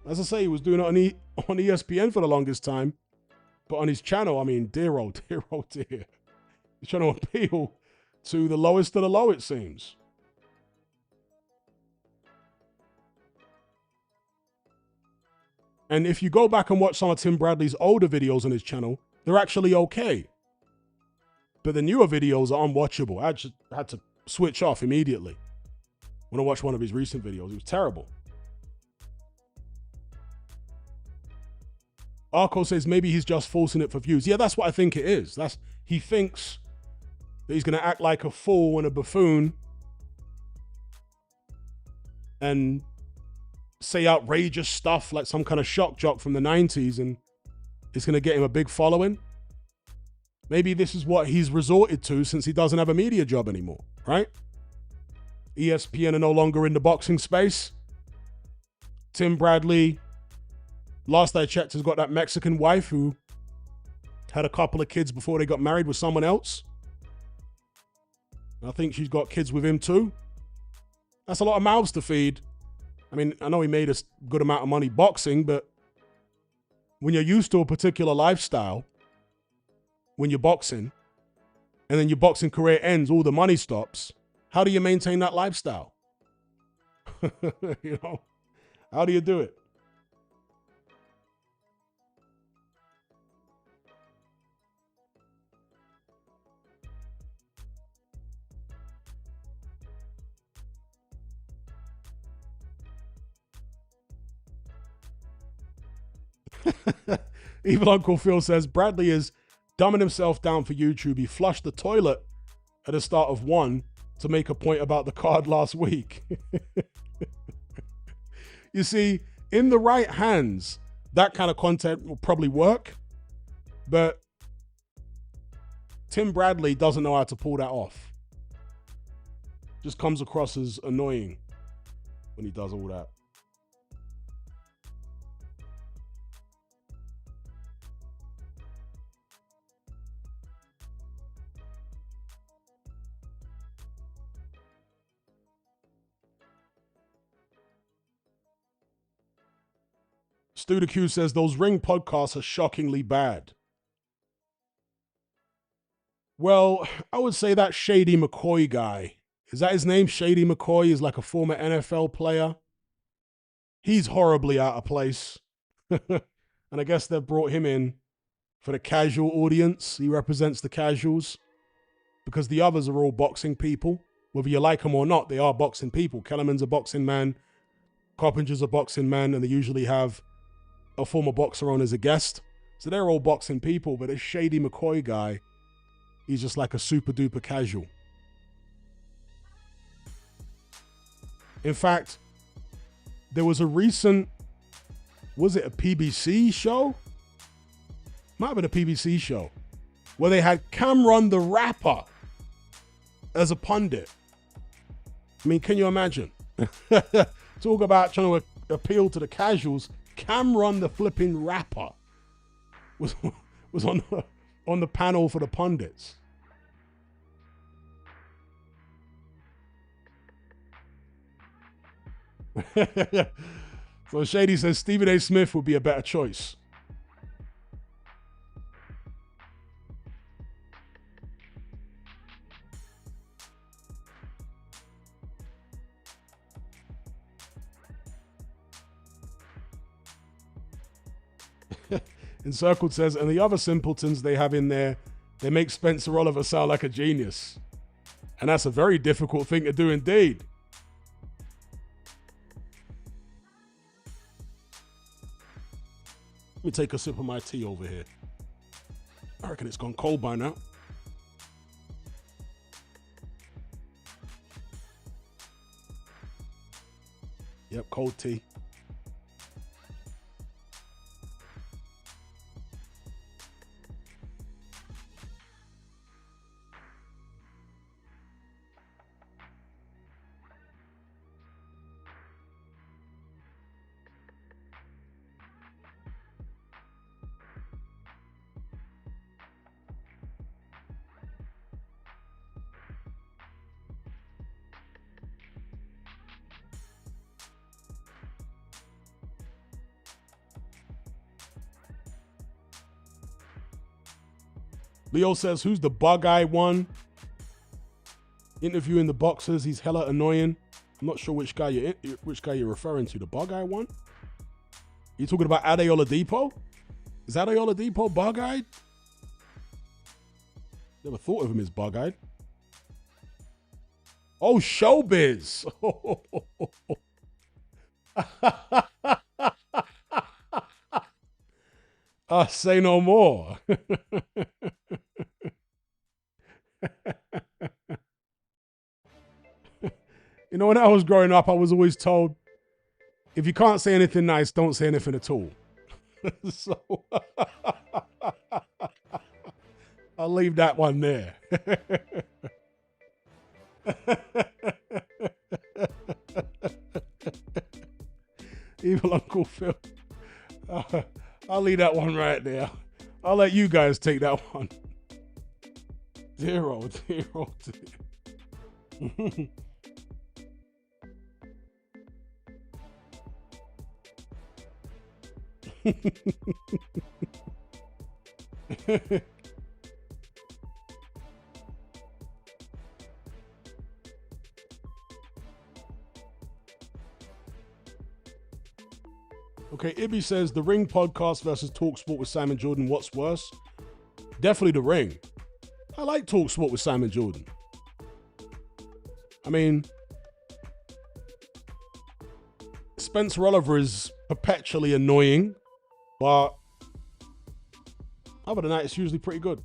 As I say, he was doing it on ESPN for the longest time, but on his channel, I mean, dear oh dear oh dear. He's trying to appeal to the lowest of the low, it seems. And if you go back and watch some of Tim Bradley's older videos on his channel, they're actually okay. But the newer videos are unwatchable. I just had to switch off immediately when I watched one of his recent videos. It was terrible. Arco says maybe he's just forcing it for views. Yeah, that's what I think it is. He thinks that he's going to act like a fool and a buffoon and say outrageous stuff like some kind of shock jock from the 90s, and it's going to get him a big following. Maybe this is what he's resorted to since he doesn't have a media job anymore, right? ESPN are no longer in the boxing space. Tim Bradley, last I checked, has got that Mexican wife who had a couple of kids before they got married with someone else. I think she's got kids with him too. That's a lot of mouths to feed. I mean, I know he made a good amount of money boxing, but when you're used to a particular lifestyle, when you're boxing, and then your boxing career ends, all the money stops, how do you maintain that lifestyle? You know, how do you do it? Evil Uncle Phil says, Bradley is dumbing himself down for YouTube. He flushed the toilet at the start of one to make a point about the card last week. You see, in the right hands, that kind of content will probably work, but Tim Bradley doesn't know how to pull that off. Just comes across as annoying when he does all that. Studa Q says, those Ring podcasts are shockingly bad. Well, I would say that Shady McCoy guy, is that his name? Shady McCoy is like a former NFL player. He's horribly out of place. And I guess they've brought him in for the casual audience. He represents the casuals because the others are all boxing people. Whether you like them or not, they are boxing people. Kellerman's a boxing man. Coppinger's a boxing man, and they usually have a former boxer on as a guest. So they're all boxing people, but this Shady McCoy guy, he's just like a super duper casual. In fact, there was a recent, was it a PBC show? Might have been a PBC show, where they had Cameron the Rapper as a pundit. I mean, can you imagine? Talk about trying to appeal to the casuals. Cameron the flipping Rapper was on the panel for the pundits. So Shady says Stephen A. Smith would be a better choice. Encircled says, and the other simpletons they have in there, they make Spencer Oliver sound like a genius. And that's a very difficult thing to do indeed. Let me take a sip of my tea over here. I reckon it's gone cold by now. Yep, cold tea. Leo says, who's the bug-eyed one? Interviewing the boxers, he's hella annoying. I'm not sure which guy you're referring to. The bug-eyed one? You talking about Adeola Depot? Is Adeola Depot bug-eyed? Never thought of him as bug-eyed. Oh, Showbiz. Say no more. You know, when I was growing up, I was always told, if you can't say anything nice, don't say anything at all. So I'll leave that one there. Evil Uncle Phil. I'll leave that one right there. I'll let you guys take that one. 0, 0, 0. Okay, Ibby says, The Ring podcast versus TalkSport with Simon Jordan, what's worse? Definitely The Ring. I like TalkSport with Simon Jordan. I mean, Spencer Oliver is perpetually annoying, but other than that, it's usually pretty good.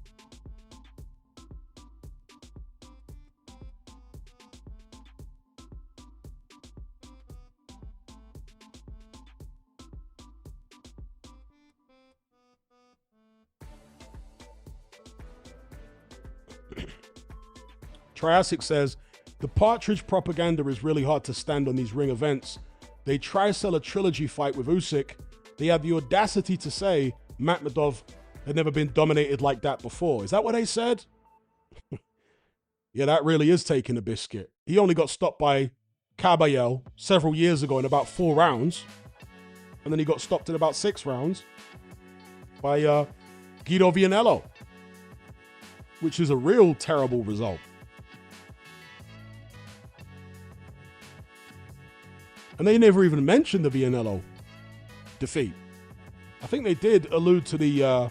Triassic says, the Partridge propaganda is really hard to stand on these ring events. They try sell a trilogy fight with Usyk. They had the audacity to say Makhmudov had never been dominated like that before. Is that what they said? Yeah, that really is taking a biscuit. He only got stopped by Caballel several years ago in about 4 rounds. And then he got stopped in about 6 rounds by Guido Vianello, which is a real terrible result. And they never even mentioned the Vianello defeat. I think they did allude to the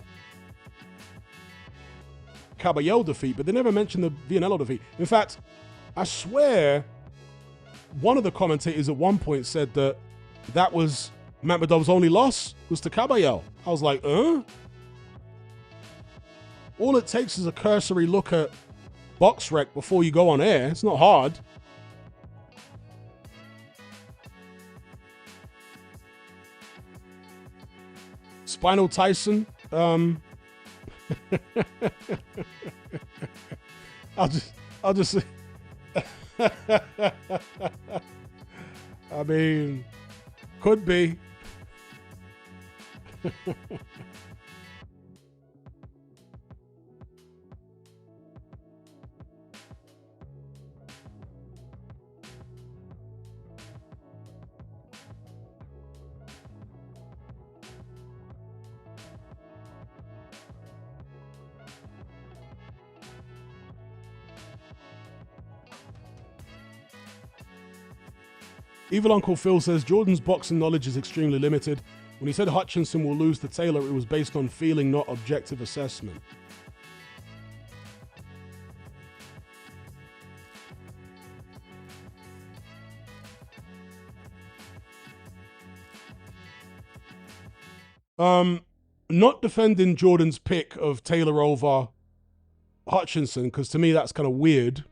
Caballel defeat, but they never mentioned the Vianello defeat. In fact, I swear one of the commentators at one point said that that was Makhmudov's only loss was to Caballel. I was like, All it takes is a cursory look at BoxRec before you go on air. It's not hard. Spinal Tyson. I'll just I mean, could be. Evil Uncle Phil says, Jordan's boxing knowledge is extremely limited. When he said Hutchinson will lose to Taylor, it was based on feeling, not objective assessment. Not defending Jordan's pick of Taylor over Hutchinson, because to me that's kind of weird.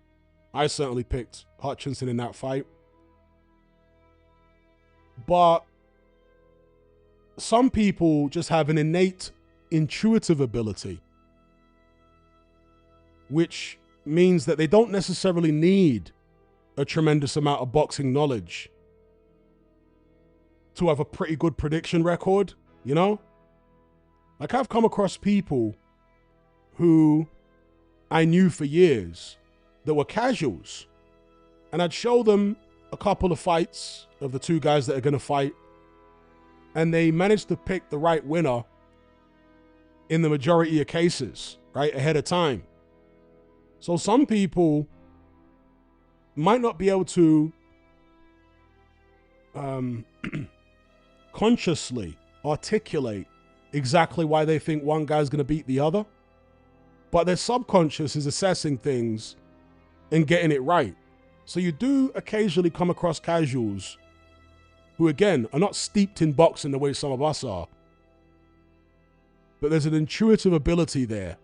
I certainly picked Hutchinson in that fight. But some people just have an innate intuitive ability, which means that they don't necessarily need a tremendous amount of boxing knowledge to have a pretty good prediction record, you know? Like, I've come across people who I knew for years that were casuals, and I'd show them a couple of fights of the two guys that are going to fight, and they managed to pick the right winner in the majority of cases, right, ahead of time. So some people might not be able to consciously articulate exactly why they think one guy's going to beat the other, but their subconscious is assessing things and getting it right. So you do occasionally come across casuals who, again, are not steeped in boxing the way some of us are, but there's an intuitive ability there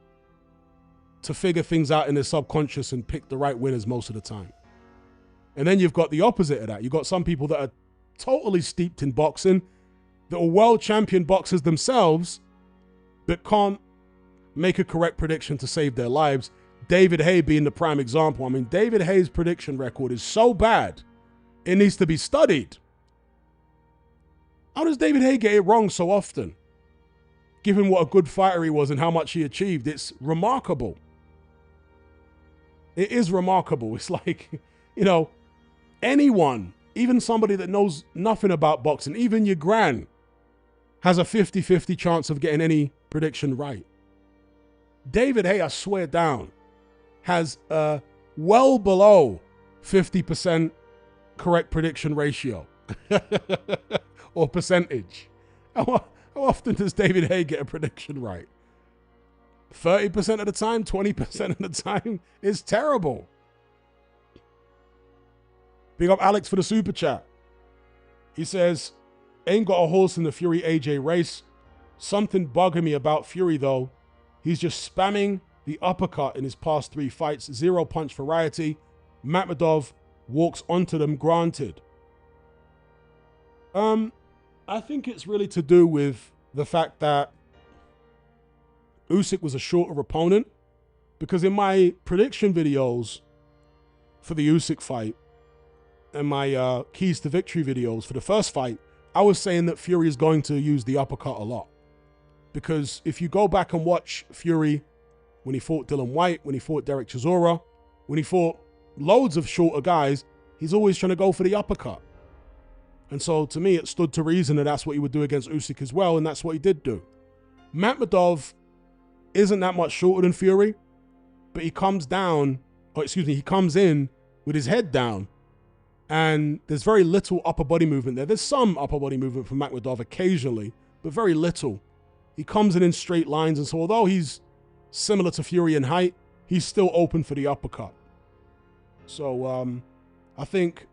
to figure things out in their subconscious and pick the right winners most of the time. And then you've got the opposite of that. You've got some people that are totally steeped in boxing, that are world champion boxers themselves, but can't make a correct prediction to save their lives. David Haye being the prime example. I mean, David Haye's prediction record is so bad, it needs to be studied. How does David Haye get it wrong so often? Given what a good fighter he was and how much he achieved, it's remarkable. It is remarkable. It's like, you know, anyone, even somebody that knows nothing about boxing, even your gran, has a 50-50 chance of getting any prediction right. David Haye, I swear down, has a well below 50% correct prediction ratio or percentage. How often does David Haye get a prediction right? 30% of the time, 20% of the time? It's terrible. Big up Alex for the super chat. He says, ain't got a horse in the Fury AJ race. Something bugging me about Fury though. He's just spamming the uppercut in his past 3 fights. 0 punch variety. Makhmudov walks onto them, granted. I think it's really to do with the fact that Usyk was a shorter opponent, because in my prediction videos for the Usyk fight and my keys to victory videos for the first fight, I was saying that Fury is going to use the uppercut a lot. Because if you go back and watch Fury when he fought Dillian Whyte, when he fought Derek Chisora, when he fought loads of shorter guys, he's always trying to go for the uppercut. And so to me, it stood to reason that that's what he would do against Usyk as well, and that's what he did do. Makhmudov isn't that much shorter than Fury, but he comes down, or excuse me, he comes in with his head down, and there's very little upper body movement there. There's some upper body movement from Makhmudov occasionally, but very little. He comes in straight lines, and so although he's similar to Fury in height, he's still open for the uppercut. So I think,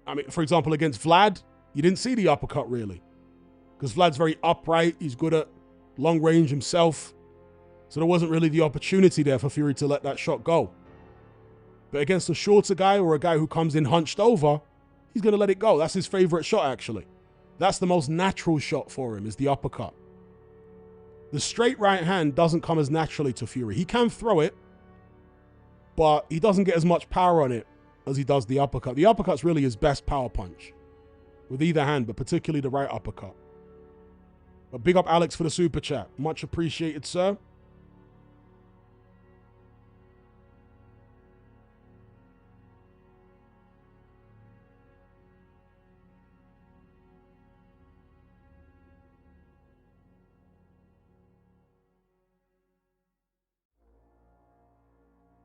I mean, for example, against Vlad, you didn't see the uppercut really, because Vlad's very upright. He's good at long range himself. So there wasn't really the opportunity there for Fury to let that shot go. But against a shorter guy or a guy who comes in hunched over, he's going to let it go. That's his favorite shot, actually. That's the most natural shot for him, is the uppercut. The straight right hand doesn't come as naturally to Fury. He can throw it, but he doesn't get as much power on it as he does the uppercut. The uppercut's really his best power punch with either hand, but particularly the right uppercut. But big up Alex for the super chat. Much appreciated, sir.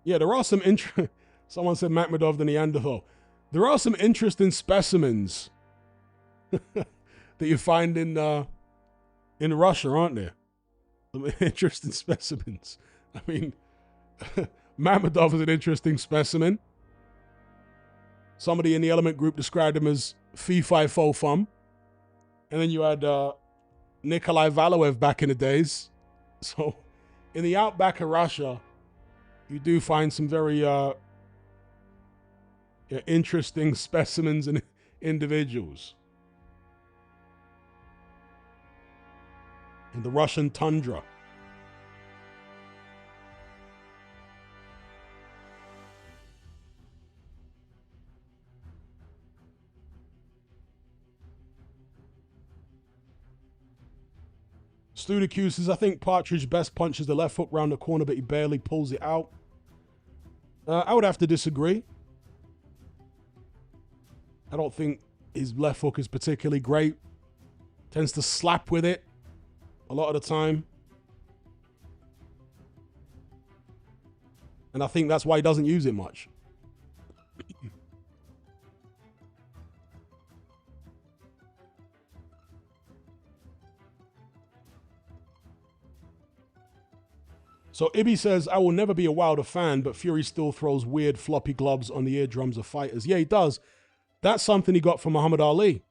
Yeah, there are some someone said Makhmudov the Neanderthal. There are some interesting specimens that you find in Russia, aren't there? Some interesting specimens. I mean, Makhmudov is an interesting specimen. Somebody in the Element group described him as fee fi fo fum. And then you had Nikolai Valoev back in the days. So in the outback of Russia, you do find some very interesting specimens and individuals. In the Russian tundra. Studicus says, I think Partridge best punches the left hook round the corner, but he barely pulls it out. I would have to disagree. I don't think his left hook is particularly great. Tends to slap with it a lot of the time. And I think that's why he doesn't use it much. So Ibby says, I will never be a Wilder fan, but Fury still throws weird floppy gloves on the eardrums of fighters. Yeah, he does. That's something he got from Muhammad Ali.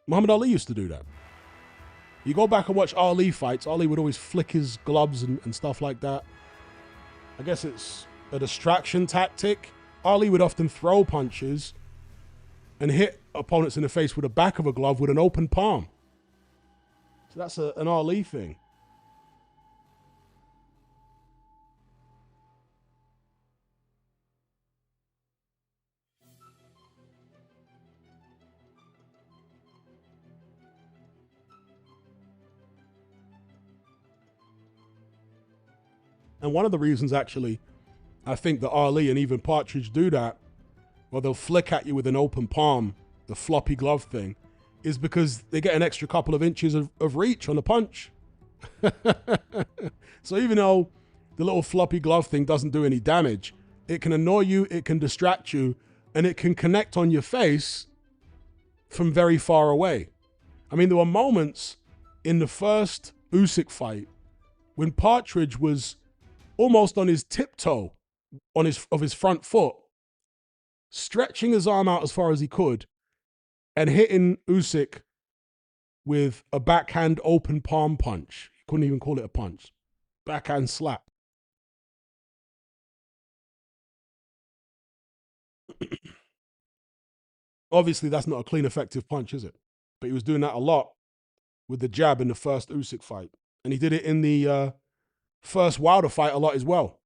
Muhammad Ali used to do that. You go back and watch Ali fights, Ali would always flick his gloves and stuff like that. I guess it's a distraction tactic. Ali would often throw punches and hit opponents in the face with the back of a glove with an open palm. So that's an Ali thing. And one of the reasons, actually, I think that Ali and even Partridge do that, or they'll flick at you with an open palm, the floppy glove thing, is because they get an extra couple of inches of reach on the punch. So even though the little floppy glove thing doesn't do any damage, it can annoy you, it can distract you, and it can connect on your face from very far away. I mean, there were moments in the first Usyk fight when Partridge was almost on his tiptoe of his front foot, stretching his arm out as far as he could and hitting Usyk with a backhand open palm punch. He couldn't even call it a punch. Backhand slap. Obviously, that's not a clean, effective punch, is it? But he was doing that a lot with the jab in the first Usyk fight. And he did it in the first Wilder fight a lot as well.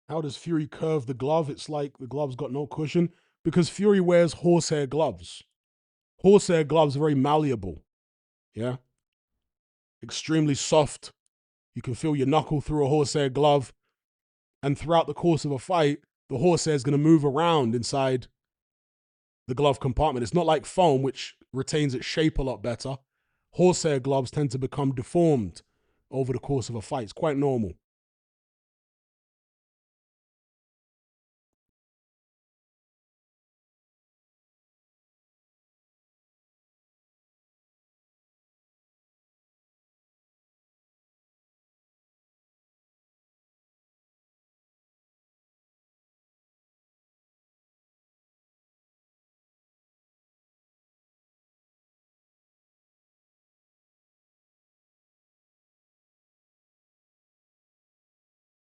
How does Fury curve the glove? It's like the glove's got no cushion because Fury wears horsehair gloves. Horsehair gloves are very malleable. Yeah. Extremely soft. You can feel your knuckle through a horsehair glove. And throughout the course of a fight, the horsehair is going to move around inside the glove compartment. It's not like foam, which retains its shape a lot better. Horsehair gloves tend to become deformed over the course of a fight. It's quite normal.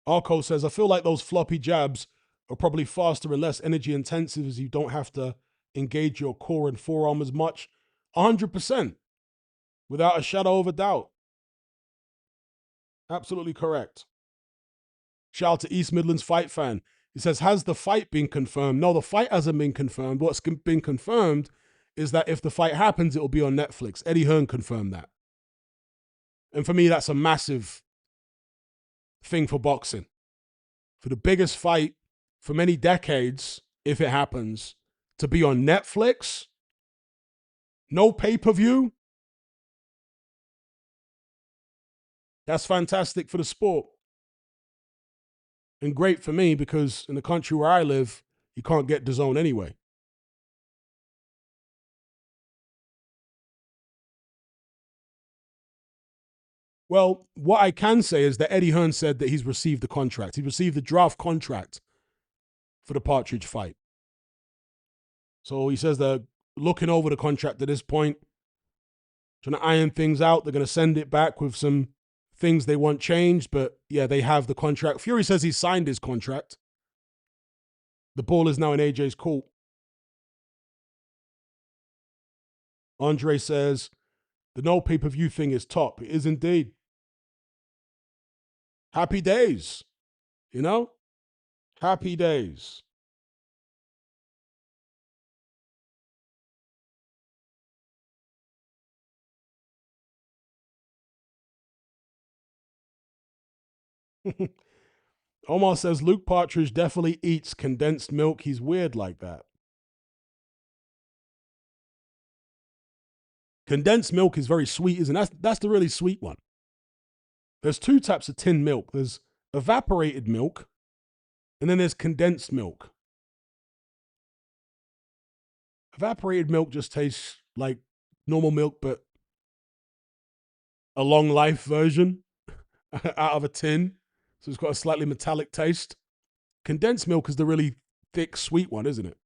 Arco says, I feel like those floppy jabs are probably faster and less energy intensive as you don't have to engage your core and forearm as much. 100%. Without a shadow of a doubt. Absolutely correct. Shout out to East Midlands Fight Fan. He says, has the fight been confirmed? No, the fight hasn't been confirmed. What's been confirmed is that if the fight happens, it'll be on Netflix. Eddie Hearn confirmed that. And for me, that's a massive thing for boxing. For the biggest fight for many decades, if it happens, to be on Netflix, no pay-per-view, that's fantastic for the sport. And great for me because in the country where I live, you can't get DAZN anyway. Well, what I can say is that Eddie Hearn said that he's received the contract. He received the draft contract for the Partridge fight. So he says they're looking over the contract at this point, trying to iron things out. They're going to send it back with some things they want changed. But yeah, they have the contract. Fury says he signed his contract. The ball is now in AJ's court. Andre says the no pay-per-view thing is top. It is indeed. Happy days, you know? Happy days. Omar says Luke Partridge definitely eats condensed milk. He's weird like that. Condensed milk is very sweet, isn't it? That's the really sweet one. There's two types of tin milk. There's evaporated milk, and then there's condensed milk. Evaporated milk just tastes like normal milk, but a long life version out of a tin. So it's got a slightly metallic taste. Condensed milk is the really thick, sweet one, isn't it?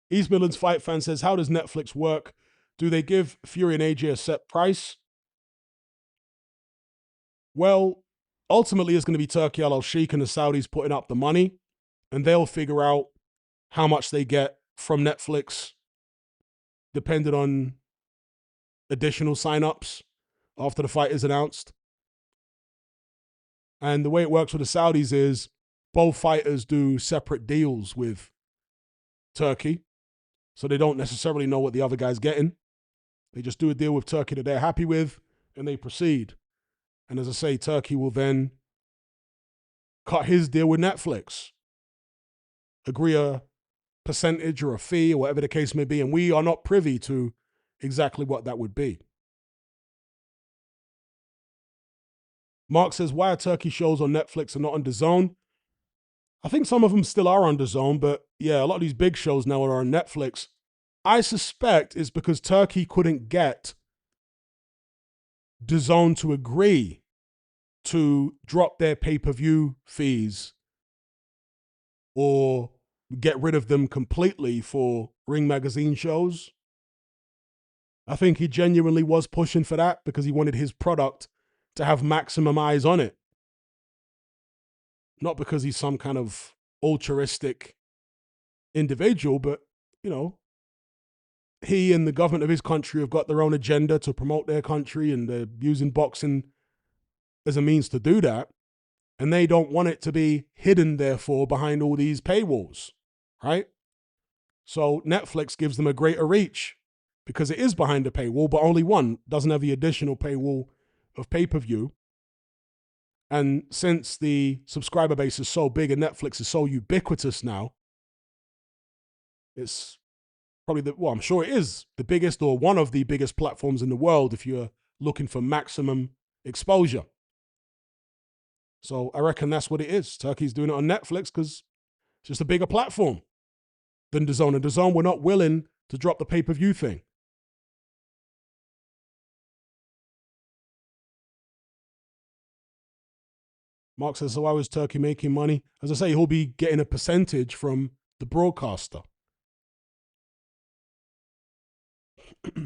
East Midlands Fight Fan says, how does Netflix work? Do they give Fury and AJ a set price? Well, ultimately, it's going to be Turkey Al Sheikh and the Saudis putting up the money, and they'll figure out how much they get from Netflix, depending on additional signups after the fight is announced. And the way it works with the Saudis is both fighters do separate deals with Turkey, so they don't necessarily know what the other guy's getting. They just do a deal with Turkey that they're happy with, and they proceed. And as I say, Turkey will then cut his deal with Netflix, agree a percentage or a fee or whatever the case may be, and we are not privy to exactly what that would be. Mark says, why are Turkey shows on Netflix and not on DAZN? I think some of them still are on DAZN, but yeah, a lot of these big shows now are on Netflix. I suspect it's because Turkey couldn't get DAZN to agree to drop their pay-per-view fees or get rid of them completely for Ring Magazine shows. I think he genuinely was pushing for that because he wanted his product to have maximum eyes on it. Not because he's some kind of altruistic individual, but, you know, he and the government of his country have got their own agenda to promote their country, and they're using boxing as a means to do that. And they don't want it to be hidden, therefore, behind all these paywalls, right? So Netflix gives them a greater reach because it is behind a paywall, but only one doesn't have the additional paywall of pay-per-view. And since the subscriber base is so big and Netflix is so ubiquitous now, it's probably I'm sure it is the biggest or one of the biggest platforms in the world if you're looking for maximum exposure. So I reckon that's what it is. Turkey's doing it on Netflix because it's just a bigger platform than DAZN. And DAZN were not willing to drop the pay-per-view thing. Mark says, so why was Turkey making money? As I say, he'll be getting a percentage from the broadcaster.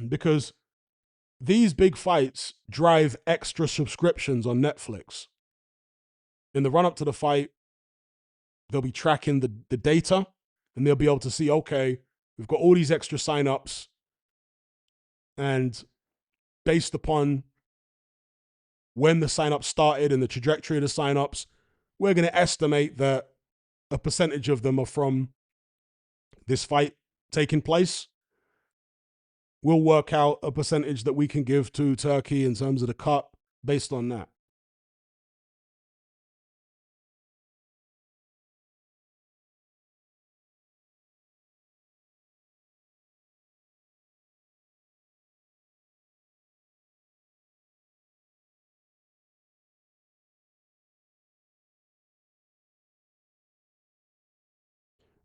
Because these big fights drive extra subscriptions on Netflix. In the run-up to the fight, they'll be tracking the data, and they'll be able to see, okay, we've got all these extra signups, and based upon when the signups started and the trajectory of the signups, we're going to estimate that a percentage of them are from this fight taking place. We'll work out a percentage that we can give to Turkey in terms of the cut based on that.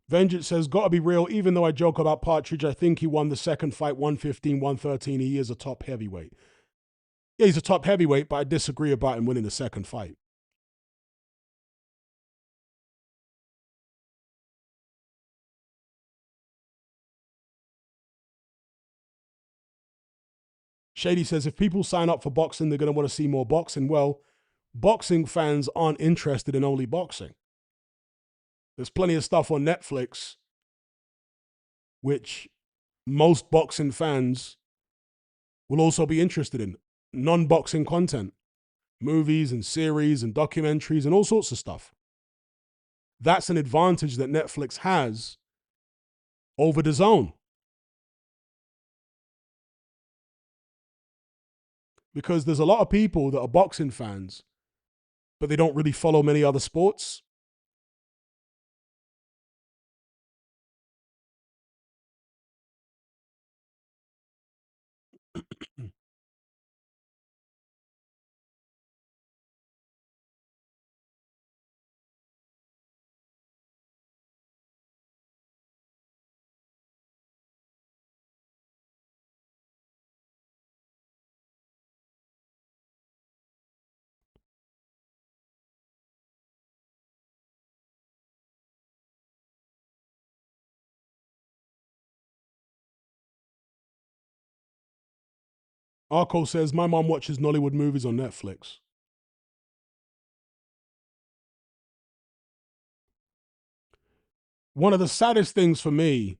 Vengeance says, gotta be real. Even though I joke about Partridge, I think he won the second fight 115, 113. He is a top heavyweight. Yeah, he's a top heavyweight, but I disagree about him winning the second fight. Shady says, if people sign up for boxing, they're going to want to see more boxing. Well, boxing fans aren't interested in only boxing. There's plenty of stuff on Netflix which most boxing fans will also be interested in. Non-boxing content, movies and series and documentaries and all sorts of stuff. That's an advantage that Netflix has over the zone. Because there's a lot of people that are boxing fans, but they don't really follow many other sports. Arco says, my mom watches Nollywood movies on Netflix. One of the saddest things for me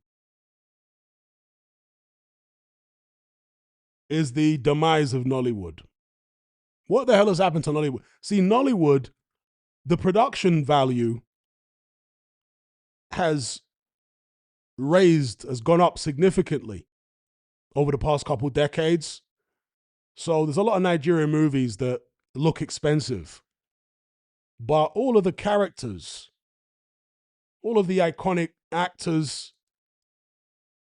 is the demise of Nollywood. What the hell has happened to Nollywood? See, Nollywood, the production value has gone up significantly over the past couple decades. So there's a lot of Nigerian movies that look expensive, but all of the characters, all of the iconic actors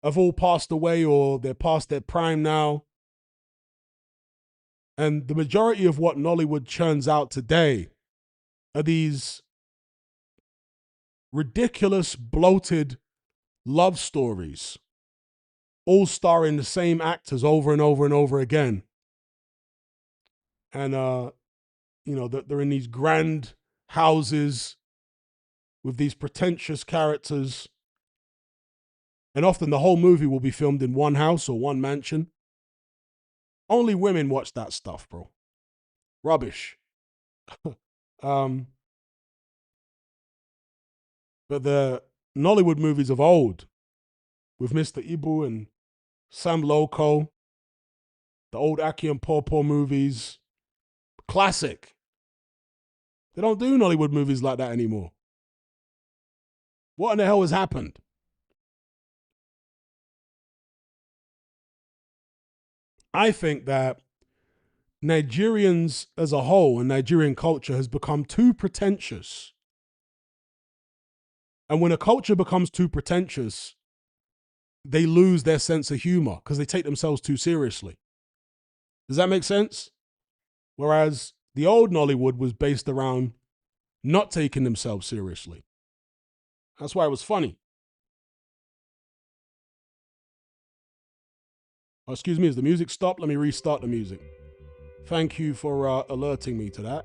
have all passed away or they're past their prime now. And the majority of what Nollywood churns out today are these ridiculous, bloated love stories, all starring the same actors over and over and over again. And, they're in these grand houses with these pretentious characters. And often the whole movie will be filmed in one house or one mansion. Only women watch that stuff, bro. Rubbish. But the Nollywood movies of old, with Mr. Ibu and Sam Loco, the old Aki and Pawpaw movies, classic. They don't do Nollywood movies like that anymore. What in the hell has happened? I think that Nigerians as a whole and Nigerian culture has become too pretentious. And when a culture becomes too pretentious, they lose their sense of humor because they take themselves too seriously. Does that make sense? Whereas the old Nollywood was based around not taking themselves seriously. That's why it was funny. Oh, excuse me, has the music stopped? Let me restart the music. Thank you for alerting me to that.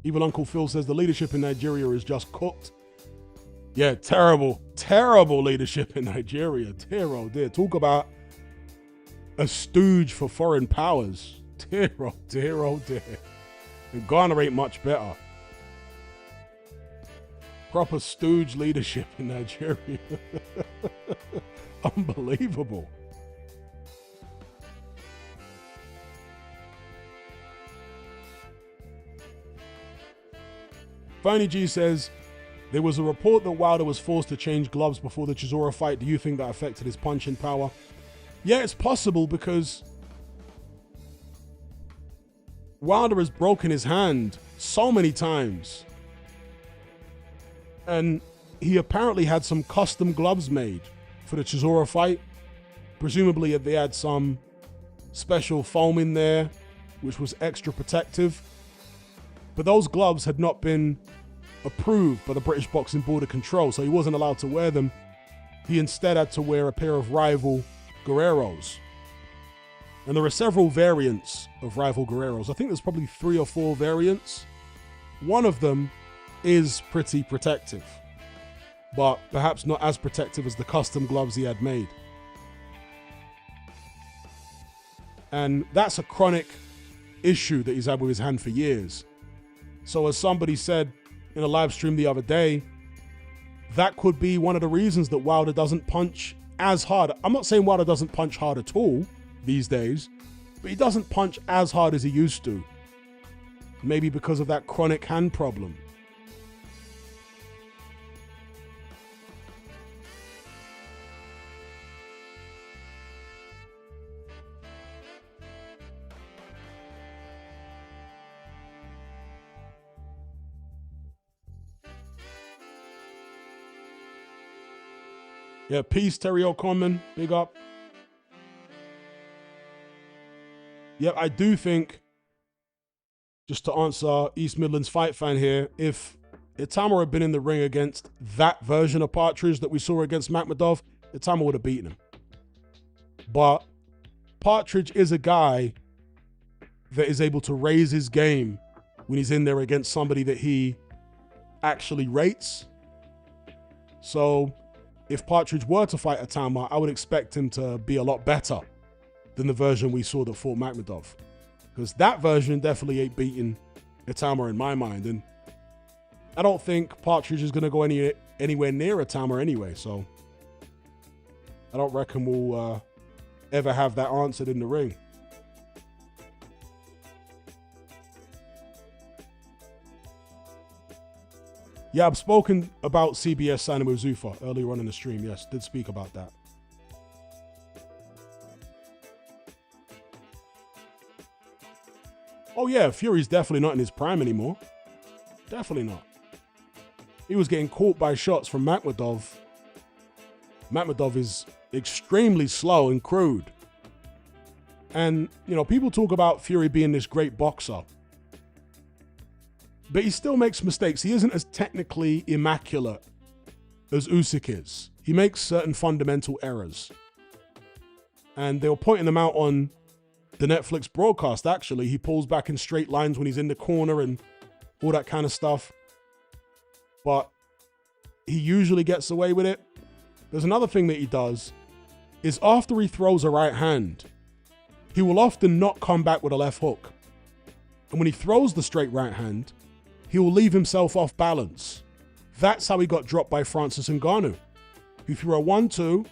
Evil Uncle Phil says the leadership in Nigeria is just cooked. Yeah, terrible, terrible leadership in Nigeria. Dear, oh dear. Talk about a stooge for foreign powers. Dear, oh dear, oh dear. And Ghana ain't much better. Proper stooge leadership in Nigeria. Unbelievable. Phony G says, there was a report that Wilder was forced to change gloves before the Chisora fight. Do you think that affected his punching power? Yeah, it's possible because Wilder has broken his hand so many times. And he apparently had some custom gloves made for the Chisora fight. Presumably they had some special foam in there which was extra protective. But those gloves had not been approved by the British Boxing Board of Control, so he wasn't allowed to wear them. He instead had to wear a pair of Rival Guerreros. And there are several variants of Rival Guerreros. I think there's probably 3 or 4 variants. One of them is pretty protective, but perhaps not as protective as the custom gloves he had made. And that's a chronic issue that he's had with his hand for years. So as somebody said in a live stream the other day, that could be one of the reasons that Wilder doesn't punch as hard. I'm not saying Wilder doesn't punch hard at all these days, but he doesn't punch as hard as he used to. Maybe because of that chronic hand problem. Yeah, peace, Terry O'Conman. Big up. Yeah, I do think, just to answer East Midlands Fight Fan here, if Itama had been in the ring against that version of Partridge that we saw against Makhmudov, Itama would have beaten him. But Partridge is a guy that is able to raise his game when he's in there against somebody that he actually rates. So if Partridge were to fight Itama, I would expect him to be a lot better than the version we saw that fought Makhmudov. Because that version definitely ain't beating Itama in my mind. And I don't think Partridge is going to go anywhere near Itama anyway. So I don't reckon we'll ever have that answered in the ring. Yeah, I've spoken about CBS signing with Zuffa earlier on in the stream. Yes, did speak about that. Oh yeah, Fury's definitely not in his prime anymore. Definitely not. He was getting caught by shots from Makhmudov. Makhmudov is extremely slow and crude. And, you know, people talk about Fury being this great boxer. But he still makes mistakes. He isn't as technically immaculate as Usyk is. He makes certain fundamental errors. And they were pointing them out on the Netflix broadcast, actually. He pulls back in straight lines when he's in the corner and all that kind of stuff. But he usually gets away with it. There's another thing that he does, is after he throws a right hand, he will often not come back with a left hook. And when he throws the straight right hand, he will leave himself off balance. That's how he got dropped by Francis Ngannou. He threw a 1-2,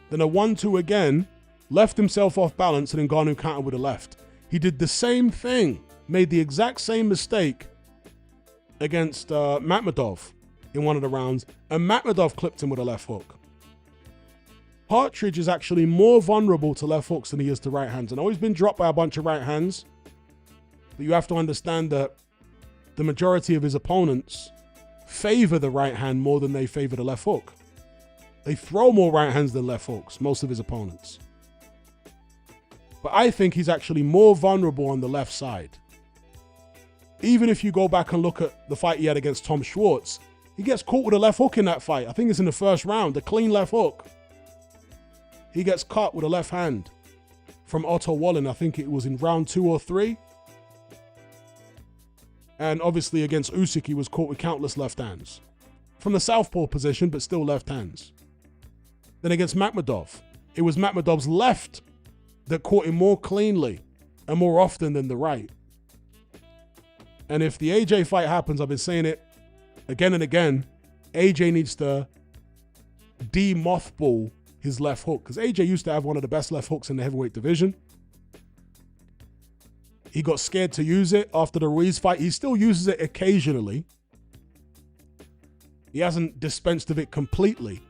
then a 1-2 again, left himself off balance, and Ngannou countered with a left. He did the same thing, made the exact same mistake against Makhmudov in one of the rounds, and Makhmudov clipped him with a left hook. Partridge is actually more vulnerable to left hooks than he is to right hands. I know he's been dropped by a bunch of right hands, but you have to understand that the majority of his opponents favor the right hand more than they favor the left hook. They throw more right hands than left hooks, most of his opponents. But I think he's actually more vulnerable on the left side. Even if you go back and look at the fight he had against Tom Schwartz, he gets caught with a left hook in that fight. I think it's in the first round, a clean left hook. He gets cut with a left hand from Otto Wallin. I think it was in round 2 or 3. And obviously against Usyk, he was caught with countless left hands. From the southpaw position, but still left hands. Then against Makhmudov, it was Makhmudov's left that caught him more cleanly and more often than the right. And if the AJ fight happens, I've been saying it again and again, AJ needs to de-mothball his left hook. Because AJ used to have one of the best left hooks in the heavyweight division. He got scared to use it after the Ruiz fight. He still uses it occasionally. He hasn't dispensed of it completely,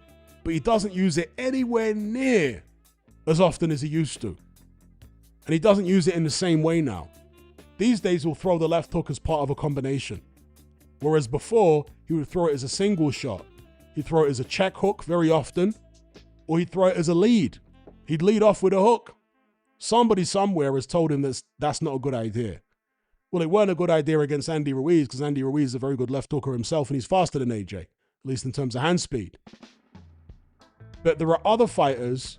but he doesn't use it anywhere near as often as he used to. And he doesn't use it in the same way now. These days, he'll throw the left hook as part of a combination. Whereas before, he would throw it as a single shot. He'd throw it as a check hook very often, or he'd throw it as a lead. He'd lead off with a hook, Somebody somewhere has told him that's not a good idea. Well, it weren't a good idea against Andy Ruiz because Andy Ruiz is a very good left hooker himself and he's faster than AJ, at least in terms of hand speed. But there are other fighters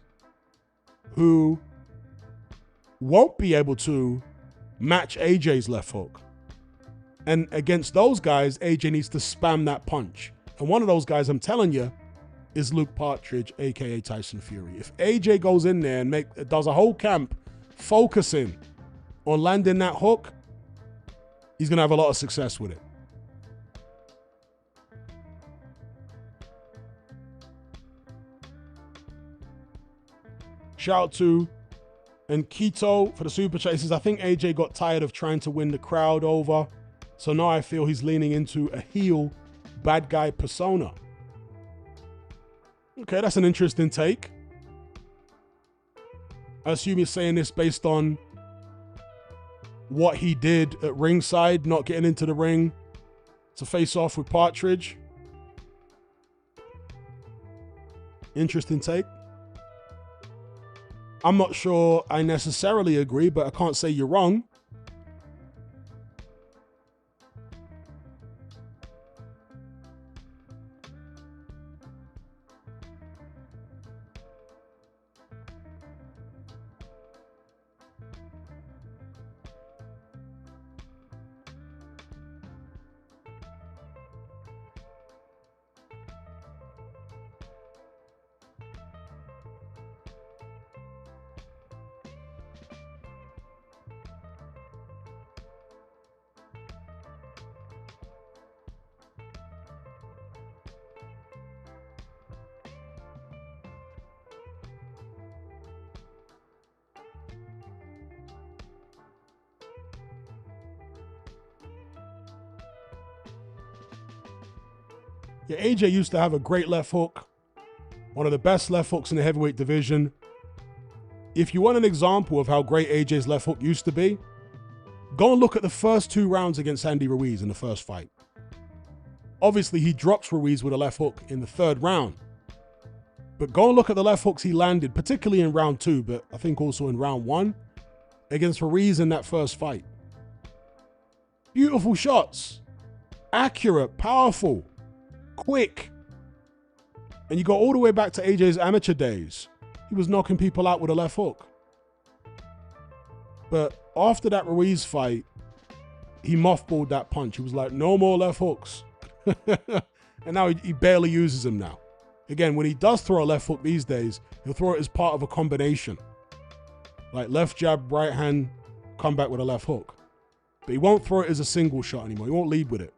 who won't be able to match AJ's left hook. And against those guys, AJ needs to spam that punch. And one of those guys, I'm telling you, is Luke Partridge, aka Tyson Fury. If AJ goes in there and does a whole camp focusing on landing that hook, he's going to have a lot of success with it. Shout out to Keto for the super chases. I think AJ got tired of trying to win the crowd over. So now I feel he's leaning into a heel bad guy persona. Okay, that's an interesting take. I assume you're saying this based on what he did at ringside, not getting into the ring to face off with Partridge. Interesting take. I'm not sure I necessarily agree, but I can't say you're wrong. Yeah, AJ used to have a great left hook. One of the best left hooks in the heavyweight division. If you want an example of how great AJ's left hook used to be, go and look at the first 2 rounds against Andy Ruiz in the first fight. Obviously, he drops Ruiz with a left hook in the 3rd round. But go and look at the left hooks he landed, particularly in round 2, but I think also in round 1, against Ruiz in that first fight. Beautiful shots. Accurate, powerful, quick. And you go all the way back to AJ's amateur days. He was knocking people out with a left hook. But after that Ruiz fight, he mothballed that punch. He was like, no more left hooks. And now he barely uses them now. Again, when he does throw a left hook these days, he'll throw it as part of a combination. Like left jab, right hand, come back with a left hook. But he won't throw it as a single shot anymore. He won't lead with it.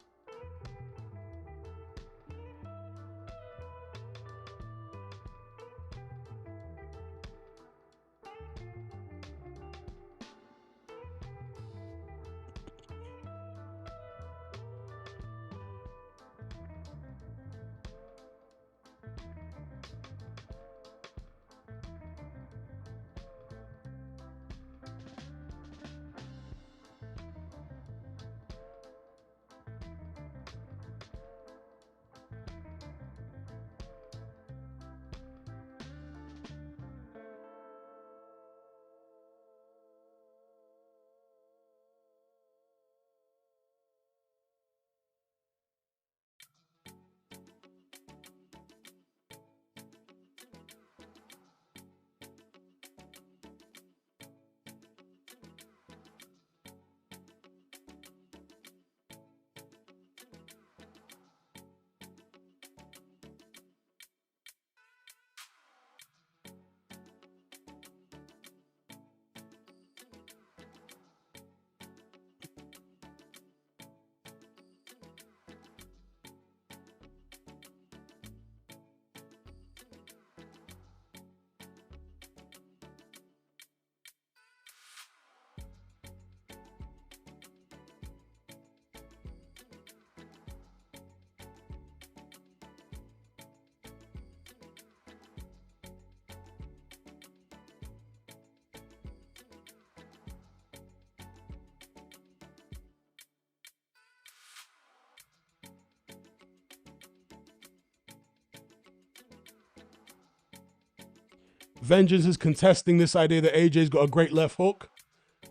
Vengeance is contesting this idea that AJ's got a great left hook.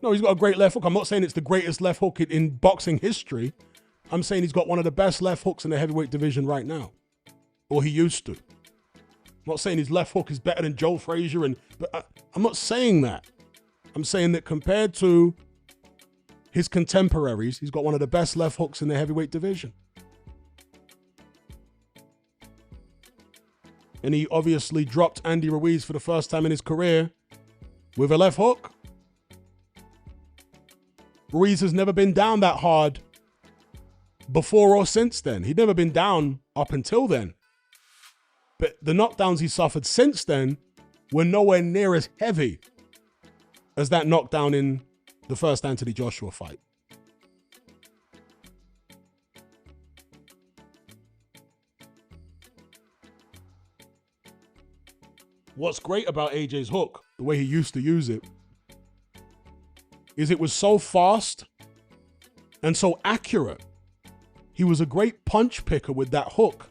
No, he's got a great left hook. I'm not saying it's the greatest left hook in boxing history. I'm saying he's got one of the best left hooks in the heavyweight division right now. Or he used to. I'm not saying his left hook is better than Joe Frazier, but I'm not saying that. I'm saying that compared to his contemporaries, he's got one of the best left hooks in the heavyweight division. And he obviously dropped Andy Ruiz for the first time in his career with a left hook. Ruiz has never been down that hard before or since then. He'd never been down up until then. But the knockdowns he suffered since then were nowhere near as heavy as that knockdown in the first Anthony Joshua fight. What's great about AJ's hook, the way he used to use it, is it was so fast and so accurate. He was a great punch picker with that hook.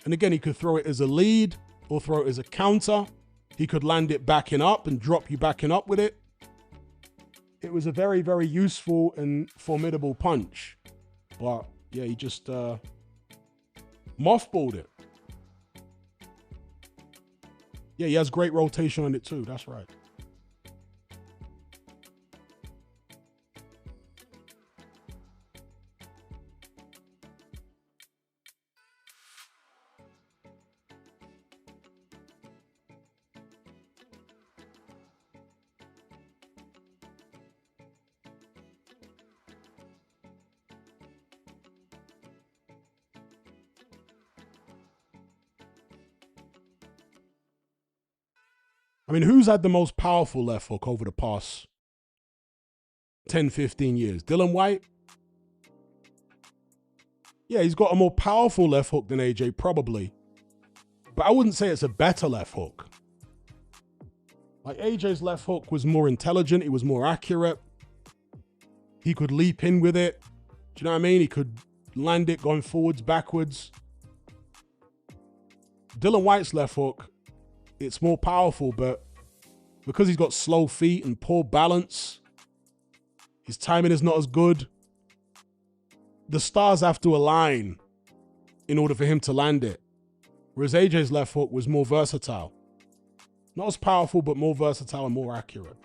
And again, he could throw it as a lead or throw it as a counter. He could land it backing up and drop you backing up with it. It was a very, very useful and formidable punch. But yeah, he just mothballed it. Yeah, he has great rotation on it too. That's right. I mean, who's had the most powerful left hook over the past 10, 15 years? Dillian Whyte? Yeah, he's got a more powerful left hook than AJ, probably. But I wouldn't say it's a better left hook. Like, AJ's left hook was more intelligent. It was more accurate. He could leap in with it. Do you know what I mean? He could land it going forwards, backwards. Dillian Whyte's left hook, it's more powerful, but because he's got slow feet and poor balance, his timing is not as good. The stars have to align in order for him to land it. Whereas AJ's left hook was more versatile. Not as powerful, but more versatile and more accurate.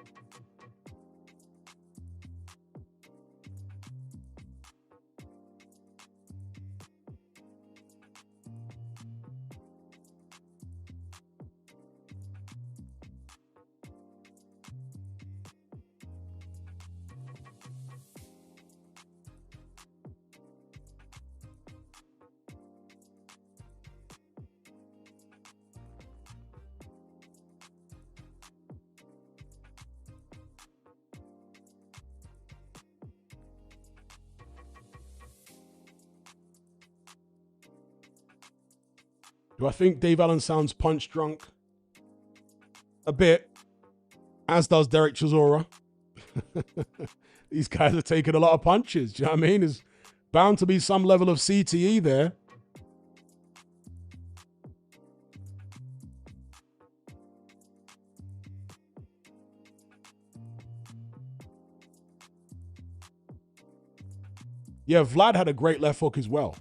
Do I think Dave Allen sounds punch drunk? A bit. As does Derek Chisora. These guys are taking a lot of punches. Do you know what I mean? There's bound to be some level of CTE there. Yeah, Vlad had a great left hook as well.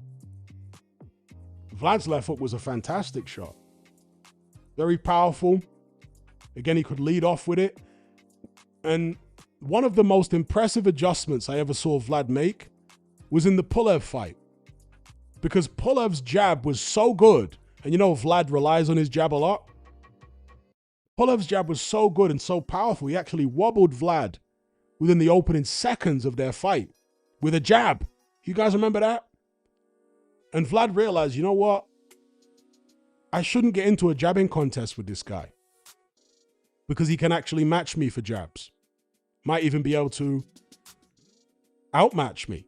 Vlad's left hook was a fantastic shot. Very powerful. Again, he could lead off with it. And one of the most impressive adjustments I ever saw Vlad make was in the Pulev fight. Because Pulev's jab was so good. And you know, Vlad relies on his jab a lot. Pulev's jab was so good and so powerful, he actually wobbled Vlad within the opening seconds of their fight with a jab. You guys remember that? And Vlad realized, you know what? I shouldn't get into a jabbing contest with this guy because he can actually match me for jabs. Might even be able to outmatch me.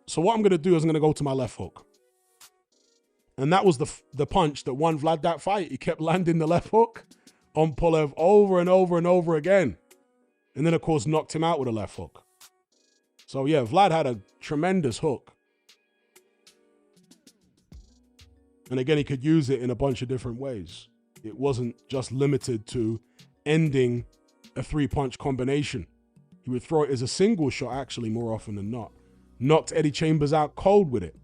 So what I'm going to do is I'm going to go to my left hook. And that was the punch that won Vlad that fight. He kept landing the left hook on Pulev over and over and over again. And then, of course, knocked him out with a left hook. So, yeah, Vlad had a tremendous hook. And again, he could use it in a bunch of different ways. It wasn't just limited to ending a 3-punch combination. He would throw it as a single shot, actually, more often than not. Knocked Eddie Chambers out cold with it.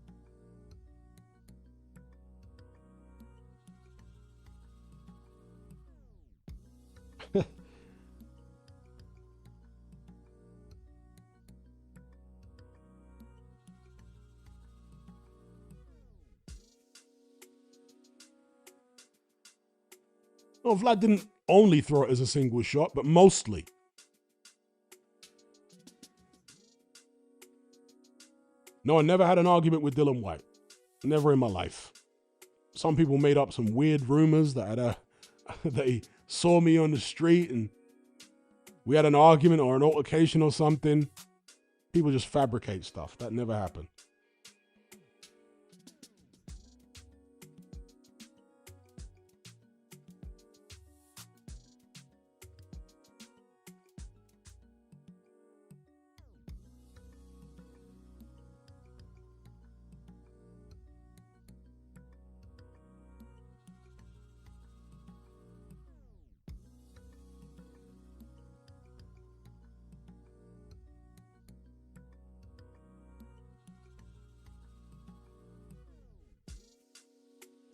No, Vlad didn't only throw it as a single shot, but mostly. No, I never had an argument with Dillian Whyte. Never in my life. Some people made up some weird rumors that they saw me on the street and we had an argument or an altercation or something. People just fabricate stuff. That never happened.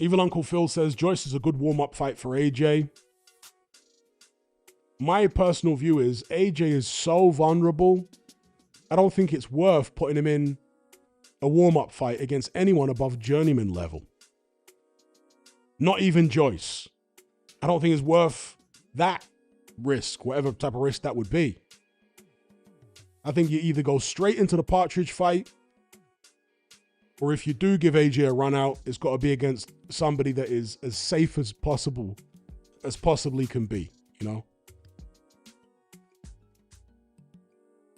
Evil Uncle Phil says, Joyce is a good warm-up fight for AJ. My personal view is AJ is so vulnerable, I don't think it's worth putting him in a warm-up fight against anyone above journeyman level. Not even Joyce. I don't think it's worth that risk, whatever type of risk that would be. I think you either go straight into the Partridge fight, or if you do give AJ a run out, it's got to be against somebody that is as safe as possible, as possibly can be, you know?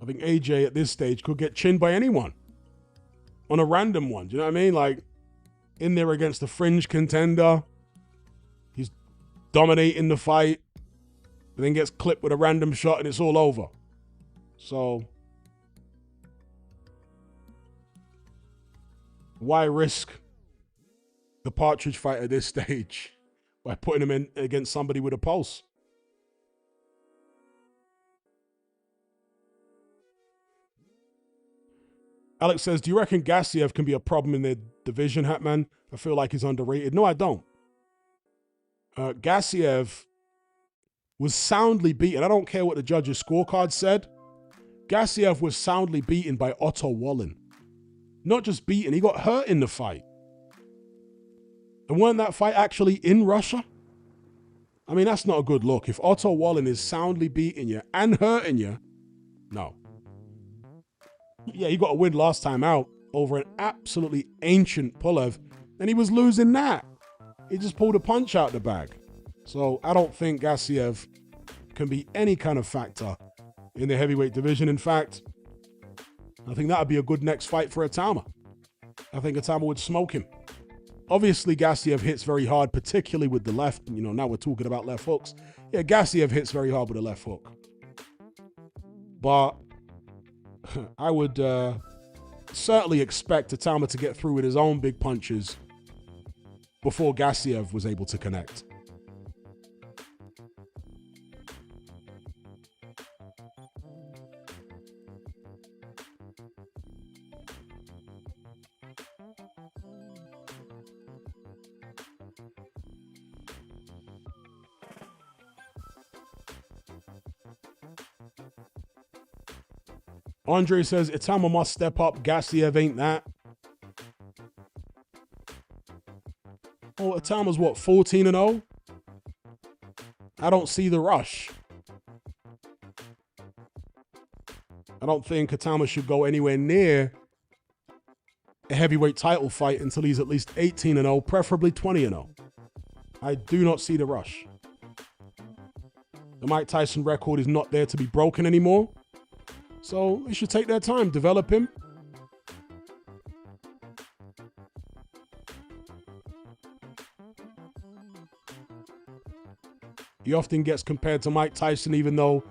I think AJ at this stage could get chinned by anyone on a random one. Do you know what I mean? Like, in there against a fringe contender, he's dominating the fight, and then gets clipped with a random shot and it's all over. So why risk the Partridge fight at this stage by putting him in against somebody with a pulse? Alex says, do you reckon Gassiev can be a problem in their division, Hatman? I feel like he's underrated. No, I don't. Gassiev was soundly beaten. I don't care what the judges' scorecard said. Gassiev was soundly beaten by Otto Wallin. Not just beaten, he got hurt in the fight. And wasn't that fight actually in Russia? I mean, that's not a good look. If Otto Wallin is soundly beating you and hurting you, no. Yeah, he got a win last time out over an absolutely ancient Pulev, and he was losing that. He just pulled a punch out the bag. So I don't think Gassiev can be any kind of factor in the heavyweight division. In fact, I think that would be a good next fight for Atama. I think Atama would smoke him. Obviously, Gassiev hits very hard, particularly with the left. You know, now we're talking about left hooks. Yeah, Gassiev hits very hard with the left hook. But I would certainly expect Atama to get through with his own big punches before Gassiev was able to connect. Andre says, Itama must step up. Gassiev ain't that. Oh, Itama's what, 14-0? I don't see the rush. I don't think Itama should go anywhere near a heavyweight title fight until he's at least 18-0, preferably 20-0. I do not see the rush. The Mike Tyson record is not there to be broken anymore. So they should take their time, develop him. He often gets compared to Mike Tyson, even though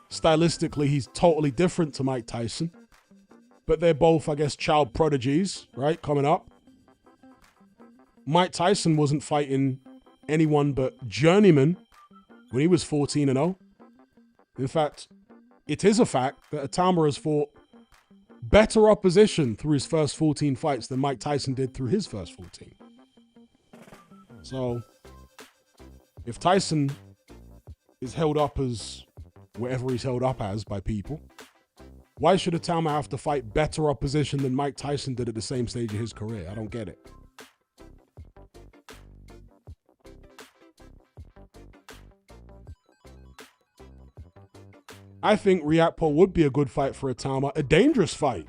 stylistically he's totally different to Mike Tyson. But they're both, I guess, child prodigies, right, coming up. Mike Tyson wasn't fighting anyone but Journeyman when he was 14-0. In fact, it is a fact that Itama has fought better opposition through his first 14 fights than Mike Tyson did through his first 14. So, if Tyson is held up as whatever he's held up as by people, why should Itama have to fight better opposition than Mike Tyson did at the same stage of his career? I don't get it. I think Riakpo would be a good fight for Itama, a dangerous fight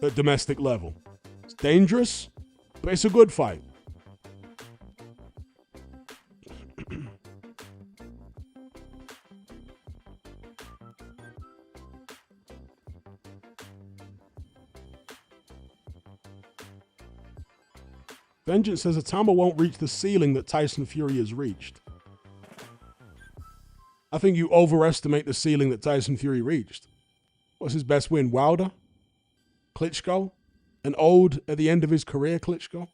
at domestic level. It's dangerous, but it's a good fight. Vengeance says Itama won't reach the ceiling that Tyson Fury has reached. I think you overestimate the ceiling that Tyson Fury reached. What's his best win? Wilder? Klitschko? An old, at the end of his career, Klitschko?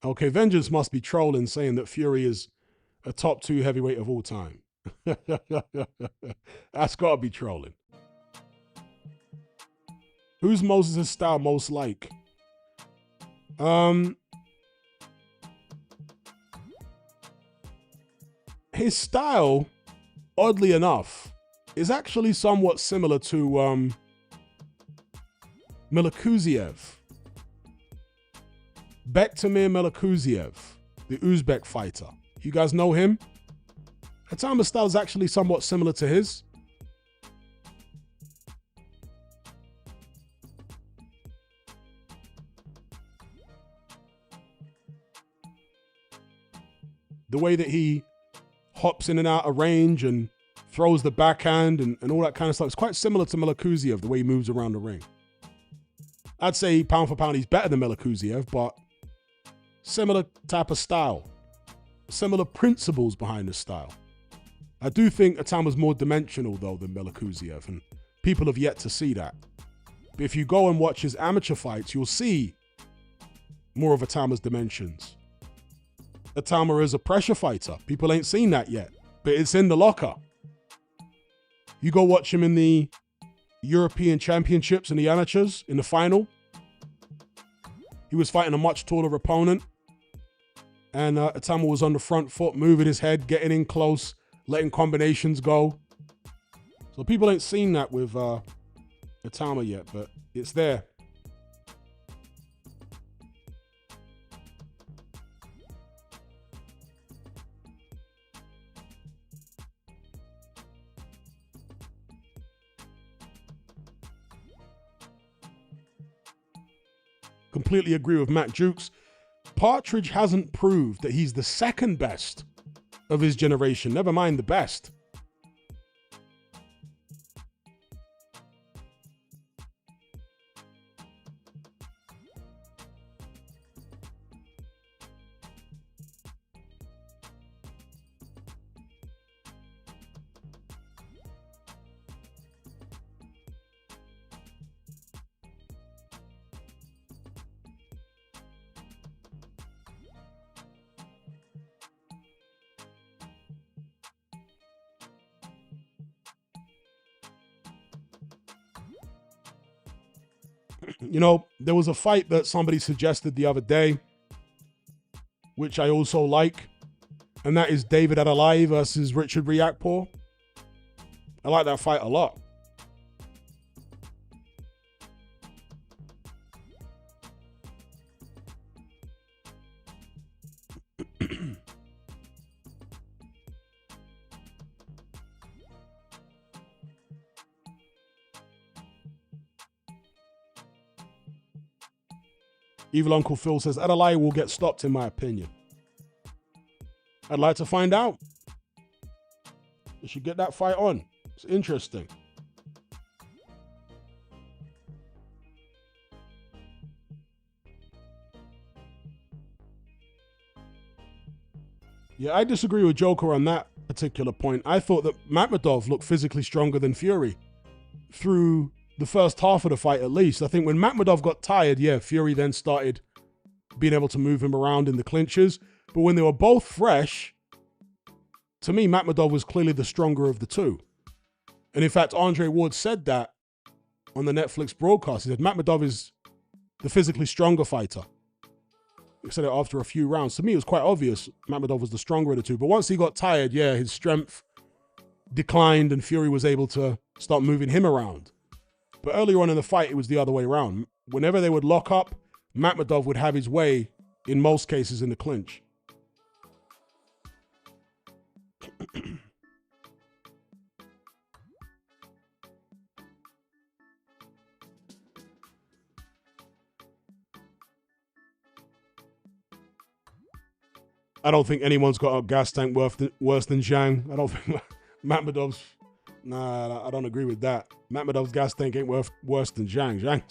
Okay, Vengeance must be trolling, saying that Fury is a top 2 heavyweight of all time. That's got to be trolling. Who's Moses' style most like? His style, oddly enough, is actually somewhat similar to Melakuziev. Bektamir Melakuziev, the Uzbek fighter. You guys know him? Itama's style is actually somewhat similar to his. The way that he hops in and out of range and throws the backhand and all that kind of stuff. It's quite similar to Melakuziev, the way he moves around the ring. I'd say pound for pound, he's better than Melakuziev, but similar type of style. Similar principles behind his style. I do think Itama's more dimensional, though, than Melakuziev, and people have yet to see that. But if you go and watch his amateur fights, you'll see more of Itama's dimensions. Itama is a pressure fighter. People ain't seen that yet, but it's in the locker. You go watch him in the European Championships and the amateurs in the final. He was fighting a much taller opponent, and Itama was on the front foot, moving his head, getting in close, letting combinations go. So people ain't seen that with Itama yet, but it's there. Completely agree with Matt Jukes. Partridge hasn't proved that he's the second best of his generation, never mind the best. You know, there was a fight that somebody suggested the other day, which I also like, and that is David Adelaide versus Richard Riakpo. I like that fight a lot. Evil Uncle Phil says, Adelaide will get stopped in my opinion. I'd like to find out. You should get that fight on. It's interesting. Yeah, I disagree with Joker on that particular point. I thought that Makhmudov looked physically stronger than Fury through the first half of the fight at least. I think when Makhmudov got tired, yeah, Fury then started being able to move him around in the clinches. But when they were both fresh, to me, Makhmudov was clearly the stronger of the two. And in fact, Andre Ward said that on the Netflix broadcast. He said Makhmudov is the physically stronger fighter. He said it after a few rounds. To me, it was quite obvious Makhmudov was the stronger of the two. But once he got tired, yeah, his strength declined and Fury was able to start moving him around. But earlier on in the fight, it was the other way around. Whenever they would lock up, Makhmudov would have his way, in most cases, in the clinch. I don't think anyone's got a gas tank worse than Zhang. I don't think Makhmudov's... Nah, I don't agree with that. Makhmudov's gas tank ain't worse than Zhang.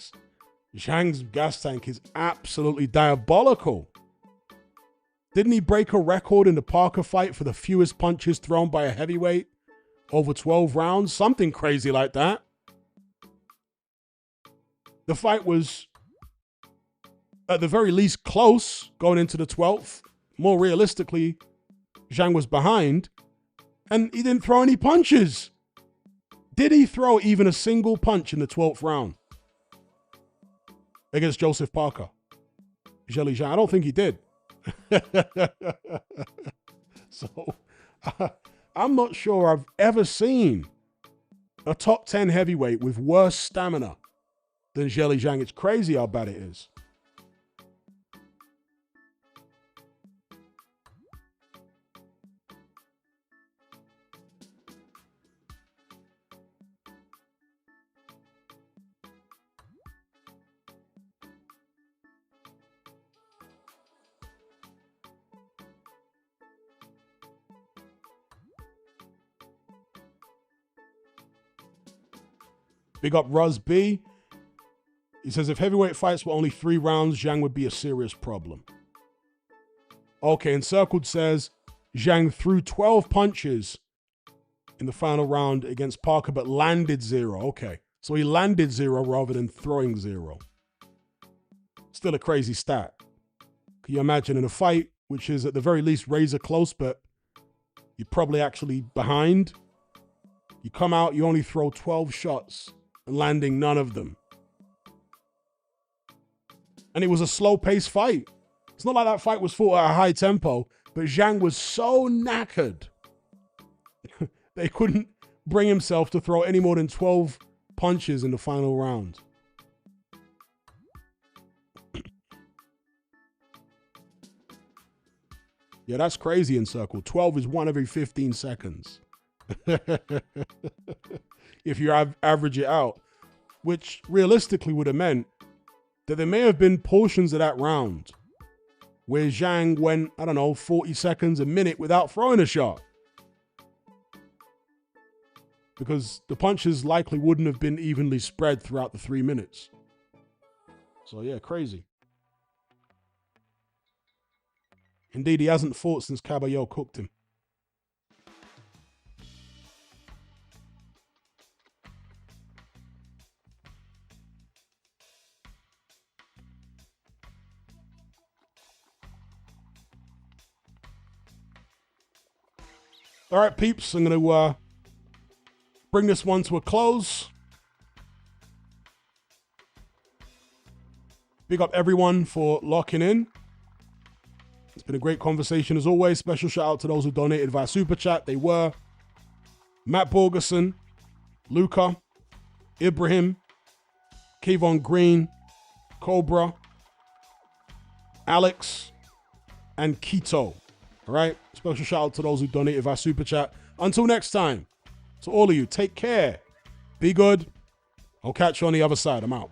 Zhang's gas tank is absolutely diabolical. Didn't he break a record in the Parker fight for the fewest punches thrown by a heavyweight over 12 rounds? Something crazy like that. The fight was, at the very least, close going into the 12th. More realistically, Zhang was behind, and he didn't throw any punches. Did he throw even a single punch in the 12th round against Joseph Parker? Zheli Zhang, I don't think he did. So, I'm not sure I've ever seen a top 10 heavyweight with worse stamina than Zheli Zhang. It's crazy how bad it is. Big up Ruz B. He says, if heavyweight fights were only 3 rounds, Zhang would be a serious problem. Okay, Encircled says, Zhang threw 12 punches in the final round against Parker, but landed 0. Okay, so he landed 0 rather than throwing 0. Still a crazy stat. Can you imagine in a fight, which is at the very least razor close, but you're probably actually behind? You come out, you only throw 12 shots, and landing none of them. And it was a slow-paced fight. It's not like that fight was fought at a high tempo, but Zhang was so knackered that he couldn't bring himself to throw any more than 12 punches in the final round. Yeah, that's crazy, Encircled. 12 is 1 every 15 seconds. If you average it out, which realistically would have meant that there may have been portions of that round where Zhang went, I don't know, 40 seconds, a minute without throwing a shot. Because the punches likely wouldn't have been evenly spread throughout the 3 minutes. So yeah, crazy. Indeed, he hasn't fought since Caballero cooked him. All right, peeps, I'm going to bring this one to a close. Big up everyone for locking in. It's been a great conversation as always. Special shout out to those who donated via Super Chat. They were Matt Borgerson, Luca, Ibrahim, Kayvon Green, Cobra, Alex, and Keto. All right? Special shout out to those who donated via Super Chat. Until next time, to all of you, take care. Be good. I'll catch you on the other side. I'm out.